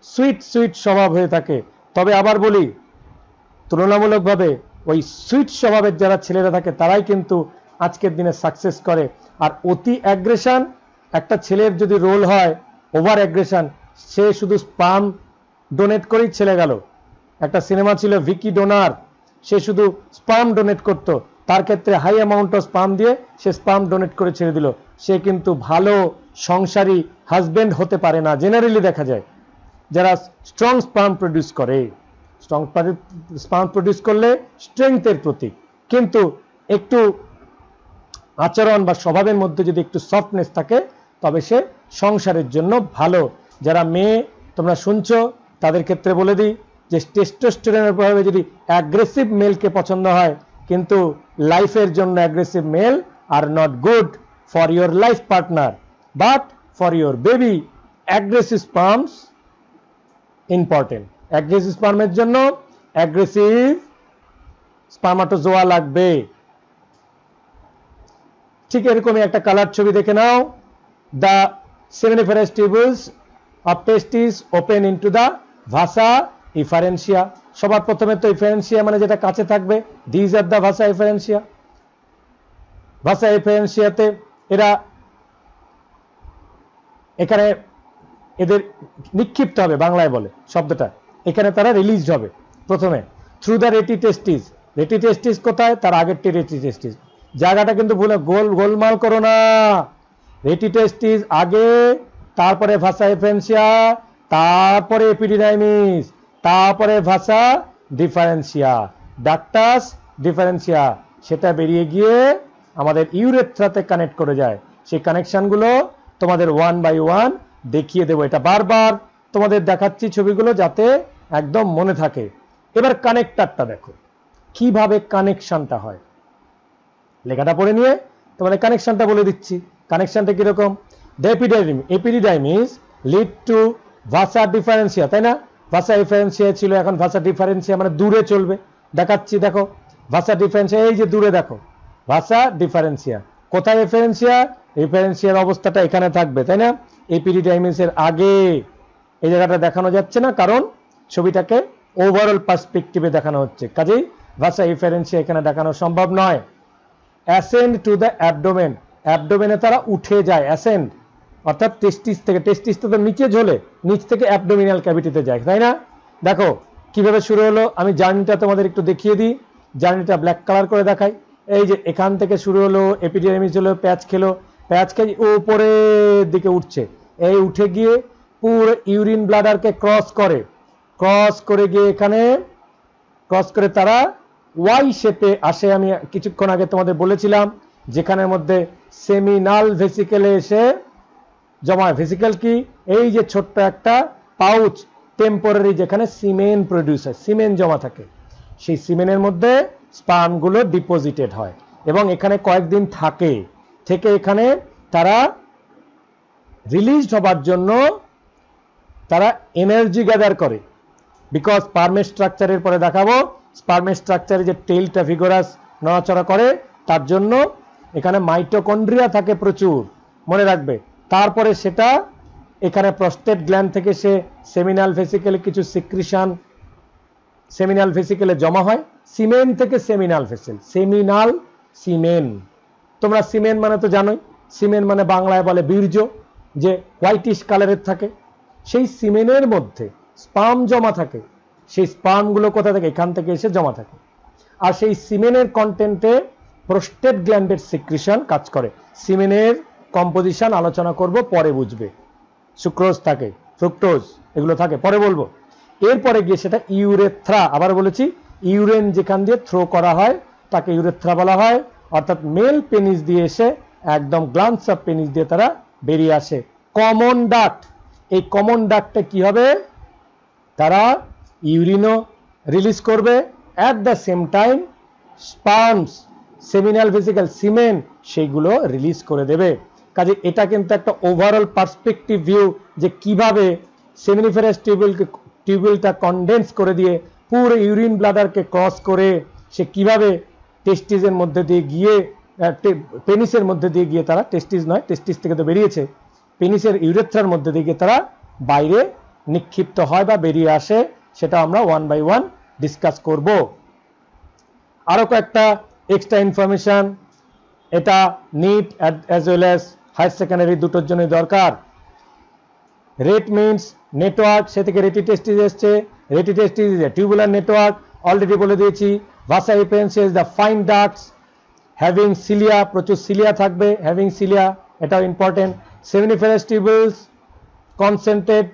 সুইট সুইট স্বভাব হয়ে থাকে। তবে আবার বলি, তুলনামূলকভাবে ওই সুইট স্বভাবের যারা ছেলেরা থাকে তারাই কিন্তু আজকের দিনে সাকসেস করে। আর অতি অ্যাগ্রেশন, একটা ছেলের যদি রোল হয় ওভার অ্যাগ্রেশন, সে শুধু স্পার্ম ডোনেট করেই ছেলে গেল। একটা সিনেমা ছিল ভিকি ডোনার, সে শুধু স্পার্ম ডোনেট করত, তার ক্ষেত্রে হাই অ্যামাউন্ট অফ স্পার্ম দিয়ে সে স্পার্ম ডোনেট করে ছেড়ে দিল, সে কিন্তু ভালো সংসারী হাজবেন্ড হতে পারে না। জেনারেলি দেখা যায় যারা স্ট্রং স্পার্ম প্রডিউস করে, স্ট্রং স্পার্ম প্রডিউস করলে স্ট্রেংথের প্রতীক, কিন্তু একটু আচরণ বা স্বভাবের মধ্যে যদি একটু সফটনেস থাকে তবে সে সংসারের জন্য ভালো। যারা মেয়ে তোমরা শুনছো তাদের ক্ষেত্রে বলে দিই যে টেস্টোস্টেরনের প্রভাবে যদি অ্যাগ্রেসিভ মেলকে পছন্দ হয়, কিন্তু লাইফের জন্য aggressive male are not good for your life partner, but for your baby aggressive sperms important. Aggressive স্পার্মের জন্য অ্যাগ্রেসিভ স্পার্মাটোজোয়া লাগবে। ঠিক এরকমই একটা কালার ছবি দেখে নাও। The seminiferous tubules of testis open into the vasa efferentia। সবার প্রথমে তো ইফারেন্সিয়া মানে যেটা কাছে থাকবে, these are the vasa efferentia। ভাসা এফারেন্সিয়াতে এরা এখানে এদের নিক্ষিপ্ত হবে, বাংলায় বলে শব্দটা, এখানে তারা রিলিজড হবে প্রথমে থ্রু দ্য রেটি টেস্টিস। রেটি টেস্টিস কোথায়, তার আগেরটি রেটি টেস্টিস, জায়গাটা কিন্তু ভুলে গোলমাল করো না। রেটি টেস্টিস আগে, তারপরে ভাসা এফারেন্সিয়া, তারপরে এপিডিডাইমিস, তারপরে ভাসা ডিফারেন্সিয়া, ডাক্টাস ডিফারেন্সিয়া, সেটা বেরিয়ে গিয়ে আমাদের ইউরেথ্রাতে কানেক্ট করে যায়। সেই কানেকশনগুলো তোমাদের ওয়ান বাই ওয়ান দেখিয়ে দেবো। এটা বারবার তোমাদের দেখাচ্ছি ছবিগুলো যাতে একদম মনে থাকে। এবার কানেক্টারটা দেখো কিভাবে কানেকশনটা হয়, লেখাটা পড়ে নিয়ে তোমাদের কানেকশনটা বলে দিচ্ছি। কানেকশনটা কিরকম, দ্য এপিডিডাইমিস লিড টু ভাসা ডিফারেন্সিয়া, তাই না? ভাসা ডিফারেন্সিয়া ছিল, এখন ভাসা ডিফারেন্সিয়া মানে দূরে চলবে। দেখাচ্ছি দেখো, ভাসা ডিফারেন্সিয়া এই যে দূরে দেখো, ভাসা ডিফারেন্সিয়া কোথায়, এফারেন্সিয়া, এফারেন্সিয়ার অবস্থাটা এখানে থাকবে, তাই না? এপিডিডাইমিসের আগে এই জায়গাটা দেখানো যাচ্ছে না, কারণ ছবিটাকে ওভারঅল পার্সপেক্টিভে দেখানো হচ্ছে, কাজেই ভাসা এফারেন্সিয়া এখানে দেখানো সম্ভব নয়। অ্যাসেন্ড টু দ্য অ্যাবডোমেন, অ্যাবডোমেনে তারা উঠে যায়, অ্যাসেন্ড অর্থাৎ টেস্টিস থেকে, টেস্টিস তো নিচে ঝোলে, নিচ থেকে অ্যাবডোমিনাল ক্যাভিটিতে যায়, তাই না? দেখো কিভাবে শুরু হলো, আমি জার্নিটা তোমাদের একটু দেখিয়ে দিই। জার্নিটা ব্ল্যাক কালার করে দেখাই। এই যে এখান থেকে শুরু হলো, এপিডিডাইমিস হলো, প্যাচ খেলো, প্যাচ খেয়ে উপরের দিকে উঠছে, এই উঠে গিয়ে পুরো ইউরিন ব্লাডারকে ক্রস করে গিয়ে এখানে ক্রস করে তারা ওয়াই শেপে আসে। আমি কিছুক্ষণ আগে তোমাদের বলেছিলাম যেখানের মধ্যে সেমিনাল ভেসিকেলে এসে জমা হয়। ভেসিকেল কি? এই যে ছোট্ট একটা পাউচ টেম্পোরারি, যেখানে সিমেন প্রডিউস হয়, সিমেন জমা থাকে, সেই সিমেনের মধ্যে স্পার্মগুলো ডিপোজিটেড হয় এবং এখানে কয়েকদিন থেকে এখানে তারা রিলিজড হবার জন্য তারা এনার্জি গ্যাদার করে। বিকজ স্পার্মের স্ট্রাকচারের পরে দেখাবো, স্পার্মের স্ট্রাকচারে যে টেইলটা ভিগোরাস নড়াচড়া করে, তার জন্য এখানে মাইটোকন্ড্রিয়া থাকে প্রচুর, মনে রাখবে। তারপরে সেটা এখানে প্রস্টেট গ্ল্যান্ড থেকে সে সেমিনাল ভেসিকেলে কিছু সিক্রিশন সেমিনাল ভেসিকেলে জমা হয়, সিমেন থেকে সেমিনাল ভেসেল, সেমিনাল সিমেন। তোমরা সিমেন মানে তো জানোই, সিমেন মানে বাংলায় বলে বীর্য, যে হোয়াইটিশ কালারের থাকে। সেই সিমেনের মধ্যে স্পার্ম জমা থাকে, সেই স্পার্মগুলো কোথা থেকে? এখান থেকে এসে জমা থাকে। আর সেই সিমেনের কন্টেন্টে প্রস্টেট গ্ল্যান্ডের সিক্রিশন কাজ করে। সিমেনের কম্পোজিশন আলোচনা করব, পরে বুঝবে। সুক্রোজ থাকে, ফ্রুক্টোজ, এগুলো থাকে, পরে বলবো। এরপরে গিয়ে সেটা ইউরেথ্রা, আবার বলেছি ইউরেন যেখান দিয়ে থ্রো করা হয় তাকে ইউরেথ্রা বলা হয়। অর্থাৎ মেল পেনিস দিয়ে এসে একদম গ্ল্যান্ডস অফ পেনিস দিয়ে তারা বেরিয়ে আসে। কমন ডাক্ট, এই কমন ডাক্টে কি হবে? তারা ইউরিনও রিলিজ করবে, at the same time sperms, seminal vesicle, semen, সেইগুলো রিলিজ করে দেবে। কাজে এটা কিন্তু একটা ওভারঅল পার্সপেক্টিভ ভিউ যে কিভাবে সেমিনিফেরাস টিউবিলটা কনডেন্স করে দিয়ে পুরো ইউরিন ব্লাডারকে ক্রস করে সে কিভাবে টেস্টিসের মধ্যে দিয়ে গিয়ে পেনিসের মধ্যে দিয়ে গিয়ে তারা, টেস্টিস নয়, টেস্টিস থেকে তো বেরিয়েছে, পেনিসের ইউরেথ্রার মধ্যে দিয়ে গিয়ে তারা বাইরে নিক্ষিপ্ত হয় বা বেরিয়ে আসে, সেটা আমরা ওয়ান বাই ওয়ান ডিসকাস করব। আরো কয়েকটা এক্সট্রা ইনফরমেশন, এটা NEET as well as higher secondary দুটোর জন্য দরকার। রেট মিনস নেটওয়ার্ক, সে থেকে রেটি টেস্টিস এসছে। Rete testis is a tubular network, already বলে দিয়েছি। Vasa efferentia is the fine ducts having cilia, প্রচুর সিলিয়া থাকবে, হ্যাভিং সিলিয়া, এটাও important. Seminiferous tubules concentrate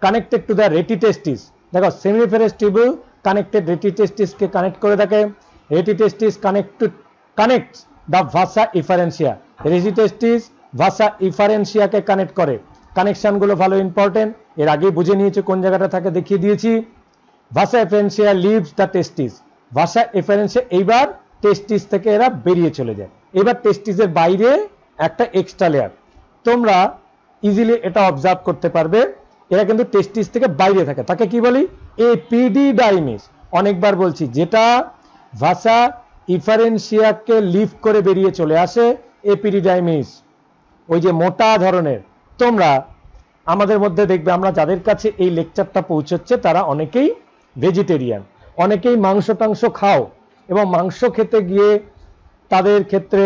connected to the rete testis. দেখো সেমিনিফেরাস টিউবুল কানেক্টেড রেটি টেস্টিসকে কানেক্ট করে থাকে। রেটি টেস্টিস কানেক্টস দ্য ভাসা ইফারেন্সিয়া, রেটি টেস্টিস ভাসা ইফারেন্সিয়াকে কানেক্ট করে। কানেকশনগুলো ভালো ইম্পর্টেন্ট, এর আগেই বুঝে নিয়েছে কোন জায়গাটা থাকে, দেখিয়ে দিয়েছি। ভাসা ইফারেন্সিয়া লিভস দ্য টেস্টিস, ভাসা ইফারেন্সিয়া এইবার টেস্টিস থেকে এরা বেরিয়ে চলে যায়। এবার টেস্টিসের বাইরে একটা এক্সট্রা লেয়ার, তোমরা ইজিলি এটা অবজার্ভ করতে পারবে, এরা কিন্তু টেস্টিস থেকে বাইরে থাকে, তাকে কি বলি? এপিডিডাইমিস। অনেকবার বলছি, যেটা ভাসা ইফারেন্সিয়াকে লিভ করে বেরিয়ে চলে আসে, এপিডিডাইমিস, ওই যে মোটা ধরনের। তোমরা আমাদের মধ্যে দেখবে, আমরা যাদের কাছে এই লেকচারটা পৌঁছচ্ছে তারা অনেকেই ভেজিটেরিয়ান, অনেকেই মাংস টাংস খাও, এবং মাংস খেতে গিয়ে তাদের ক্ষেত্রে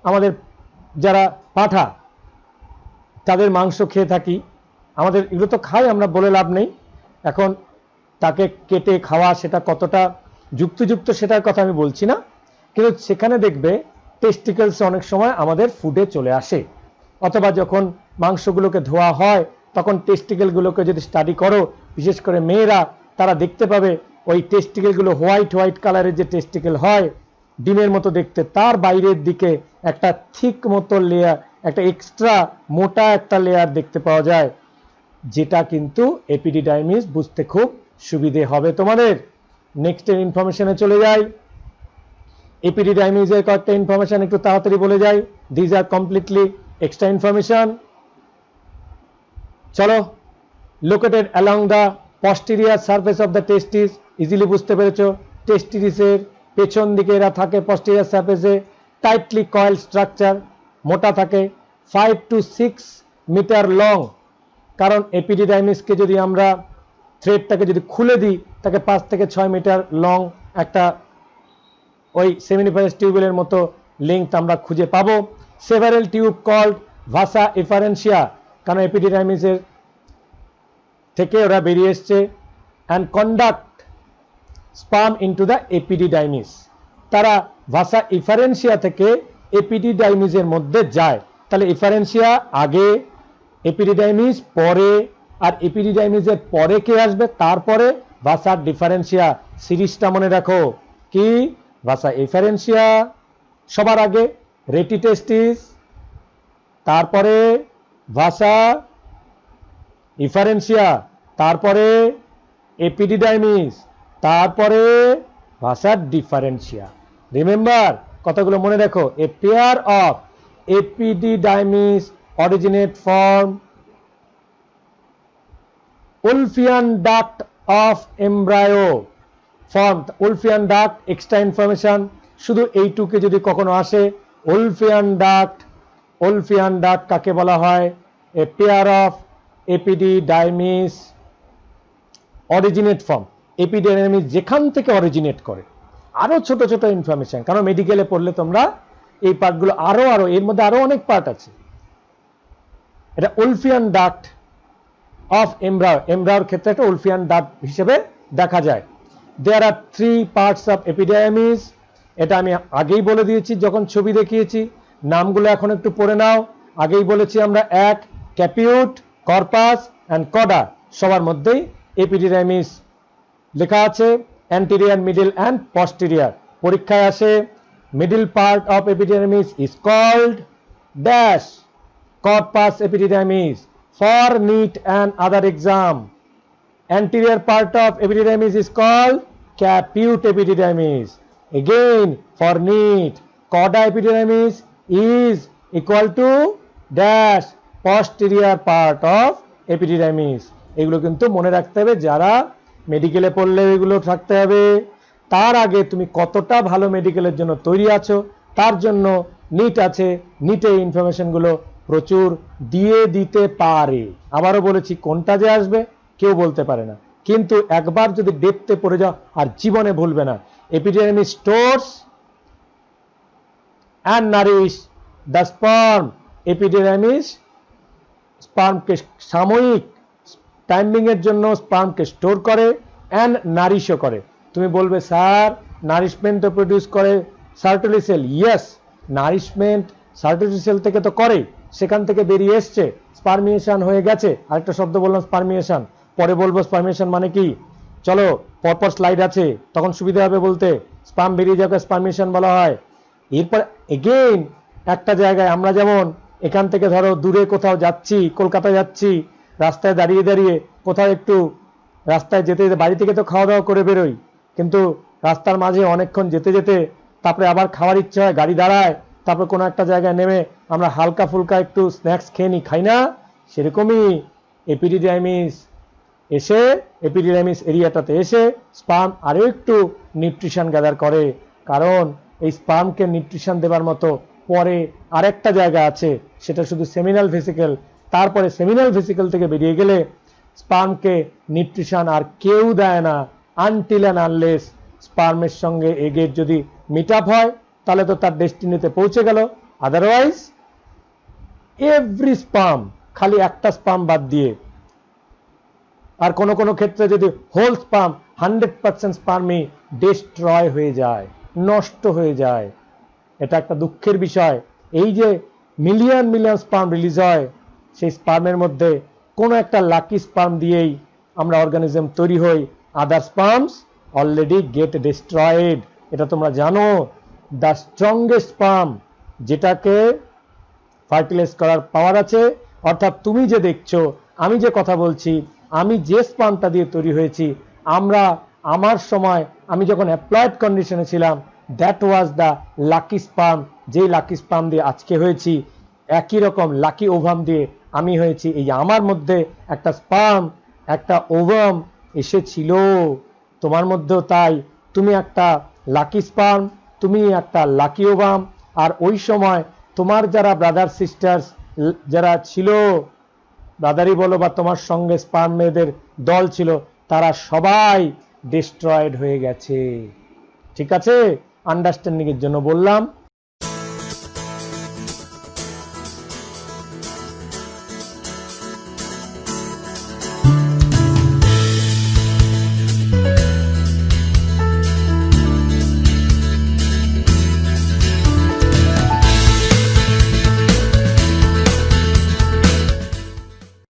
আমাদের যারা পাঠা তাদের মাংস খেয়ে থাকি, আমাদের এগুলো তো খাই আমরা, বলে লাভ নেই। এখন তাকে কেটে খাওয়া সেটা কতটা যুক্তিযুক্ত সেটার কথা আমি বলছি না, কিন্তু সেখানে দেখবে টেস্টিকলস অনেক সময় আমাদের ফুডে চলে আসে, অথবা যখন মাংসগুলোকে ধোয়া হয় তখন টেস্টিকেলগুলোকে যদি স্টাডি করো, বিশেষ করে মেয়েরা, তারা দেখতে পাবে ওই টেস্টিকেলগুলো হোয়াইট কালারের যে টেস্টিকেল হয় ডিমের মতো দেখতে, তার বাইরের দিকে একটা থিক মতো লেয়ার, একটা এক্সট্রা মোটা একটা লেয়ার দেখতে পাওয়া যায়, যেটা কিন্তু এপিডিডাইমিস। বুঝতে খুব সুবিধে হবে তোমাদের। নেক্সটের ইনফরমেশনে চলে যাই। এপিডিডাইমিসের কয়েকটা ইনফরমেশন একটু তাড়াতাড়ি বলে যাই, these are completely extra information. চলো, located along the posterior surface of the testis, easily বুঝতে পেরেছো, টেস্টিসের পেছন দিকে এরা থাকে পস্টেরিয়ার সারফেসে, টাইটলি কয়েল স্ট্রাকচার, মোটা থাকে, 5 to 6 মিটার লং। কারণ এপিডিডাইমিসকে যদি আমরা থ্রেডটাকে যদি খুলে দিই, তাকে 5 থেকে 6 মিটার লং একটা ওই সেমিনিফারাস টিউবেলের মতো লেংথ আমরা খুঁজে পাবো। সেভারেল টিউব কল্ড ভাসা ইফারেন্সিয়া, কারণ এপিডিডাইমিসের থেকে ওরা বেরিয়ে এসছে, and conduct sperm into the epididymis, তারা ভাসা ইফারেন্সিয়া থেকে এপিডিডাইমিসের মধ্যে যায়। তাহলে ইফারেন্সিয়া আগে, এপিডিডাইমিস পরে, আর এপিডিডাইমিসের পরে কে আসবে? তারপরে ভাসা ডিফারেন্সিয়া। সিরিজটা মনে রাখো কি? ভাসা ইফারেন্সিয়া সবার আগে, রেটিটেস্টিস, তারপরে ভাসা ইফারেন্সিয়া, তারপরে এপিডিডাইমিস, তারপরে ভাসা ডিফারেন্সিয়া। রিমেম্বার, কথাগুলো মনে রাখো। A pair of epididymis originate from Wolffian duct of embryo form. Wolffian duct, extra information, শুধু এইটুকে যদি কখনো আসে, উলফিয়ান ডাক্ট, উলফিয়ান ডাক্ট কাকে বলা হয়? A pair of epididymis originate form. Epididymis যেখান থেকে অরিজিনেট করে। আরো ছোট ছোট ইনফরমেশন, কারণ মেডিকেলে পড়লে তোমরা এই পার্টগুলো আরো এর মধ্যে আরো অনেক পার্ট আছে। এটা উলফিয়ান ডাক্ট অফ এমব্রায়ো, এমব্রায়োর ক্ষেত্রে একটা উলফিয়ান ডাক্ট হিসেবে দেখা যায়। দেয়ার আর 3 পার্টস অফ এপিডাইমিস। এটা আমি আগেই বলে দিয়েছি যখন ছবি দেখিয়েছি। নামগুলো এখন একটু পড়ে নাও। আগেই বলেছি আমরা, এক ক্যাপিউট, কর্পাস এন্ড কডা, সবার মধ্যেই এপিডাইমিস লেখা আছে। Anterior, middle and posterior. পরীক্ষায় আসে, middle part of epididymis is called dash corpus epididymis for NEET and other exam. Anterior part of epididymis is called caput epididymis. Again for NEET, cauda epididymis is equal to dash posterior part of epididymis. এগুলো কিন্তু মনে রাখতে হবে, যারা মেডিকেলে পড়লে এগুলো থাকতে হবে। তার আগে তুমি কতটা ভালো মেডিকেলের জন্য তৈরি আছো তার জন্য নিট আছে। নিটে ইনফরমেশন গুলো প্রচুর দিয়ে দিতে পারে। আবারও বলেছি, কোনটা যে আসবে কেউ বলতে পারে না, কিন্তু একবার যদি ডেপথে পড়ে যাও আর জীবনে ভুলবে না। Epidermis stores and nourish the sperm. Epidermis স্পার্মকে সাময়িক টাইমিং এর জন্য স্পার্মকে স্টোর করে এন্ড নারিশও করে। তুমি বলবে স্যার নারিশমেন্ট প্রডিউস করে সার্টলি সেল। ইয়েস, নারিশমেন্ট সার্টলি সেল থেকে তো করে, সেখান থেকে বেরিয়ে এসছে, স্পার্মিয়েশন হয়ে গেছে। আরেকটা শব্দ বললাম স্পার্মিয়েশন, পরে বলবো স্পার্মিয়েশন মানে কি। চলো পরপর স্লাইড আছে, তখন সুবিধা হবে বলতে। স্পার্ম বেরিয়ে যাওয়াকে স্পার্মিয়েশন বলা হয়। এরপর এগেইন একটা জায়গায়, আমরা যেমন এখান থেকে ধরো দূরে কোথাও যাচ্ছি, কলকাতা যাচ্ছি, রাস্তায় দাঁড়িয়ে দাঁড়িয়ে কোথাও একটু রাস্তায় যেতে যেতে, বাড়ি থেকে তো খাওয়া দাওয়া করে বেরোই, কিন্তু রাস্তার মাঝে অনেকক্ষণ যেতে যেতে তারপরে আবার খাওয়ার ইচ্ছা হয়, গাড়ি দাঁড়ায়, তারপর কোনো একটা জায়গায় নেমে আমরা হালকা ফুলকা একটু স্ন্যাক্স খেয়ে নিই, খাই না? সেরকমই এপিডিডাইমিস এসে, এপিডিডাইমিস এরিয়াটাতে এসে স্পার্ম আরো একটু নিউট্রিশন গ্যাদার করে। কারণ এই স্পার্মকে নিউট্রিশন দেবার মতো পরে আরেকটা জায়গা আছে, সেটা শুধু সেমিনাল ভেসিকেল। তারপরে সেমিনাল ভেসিকেল থেকে বেরিয়ে গেলে স্পার্মকে নিউট্রিশন আর কেউ দেয় না, আনটিল অ্যান্ড আনলেস স্পার্মের সঙ্গে এগের যদি মিট আপ হয় তাহলে তো তার ডেস্টিনিতে পৌঁছে গেল। আদারওয়াইজ এভরি স্পার্ম, খালি একটা স্পার্ম বাদ দিয়ে, আর কোন কোন ক্ষেত্রে যদি হোল স্পার্ম 100% স্পার্মই ডিস্ট্রয় হয়ে যায়, নষ্ট হয়ে যায়। এটা একটা দুঃখের বিষয়। এই যে মিলিয়ন মিলিয়ন স্পার্ম রিলিজ হয়, সেই স্পার্মের মধ্যে কোনো একটা লাকি স্পার্ম দিয়েই আমরা অর্গানিজম তৈরি হই। আদার স্পার্মস অলরেডি গেট ডিস্ট্রয়েড। এটা তোমরা জানো। দ্য স্ট্রংগেস্ট স্পার্ম, যেটাকে ফার্টিলাইজ করার পাওয়ার আছে, অর্থাৎ তুমি যে দেখছো, আমি যে কথা বলছি, আমি যে স্পার্মটা দিয়ে তৈরি হয়েছি, আমার সময় আমি যখন অ্যাপ্লয়েড কন্ডিশনে ছিলাম, that was the lucky sperm. যেই লাকি স্পার্ম দিয়ে আজকে হয়েছি, একই রকম লাকি ওভাম দিয়ে আমি হয়েছি। এই আমার মধ্যে একটা স্পার্ম, একটা ওভাম এসেছিল, তোমার মধ্যেও তাই। তুমি একটা লাকি স্পার্ম, তুমি একটা লাকি ওভাম। আর ওই সময় তোমার যারা ব্রাদার সিস্টার্স যারা ছিল, ব্রাদারই বলো বা তোমার সঙ্গে স্পার্ম মেয়েদের দল ছিল, তারা সবাই ডিস্ট্রয়েড হয়ে গেছে। ঠিক আছে, আন্ডারস্ট্যান্ডিং এর জন্য বললাম।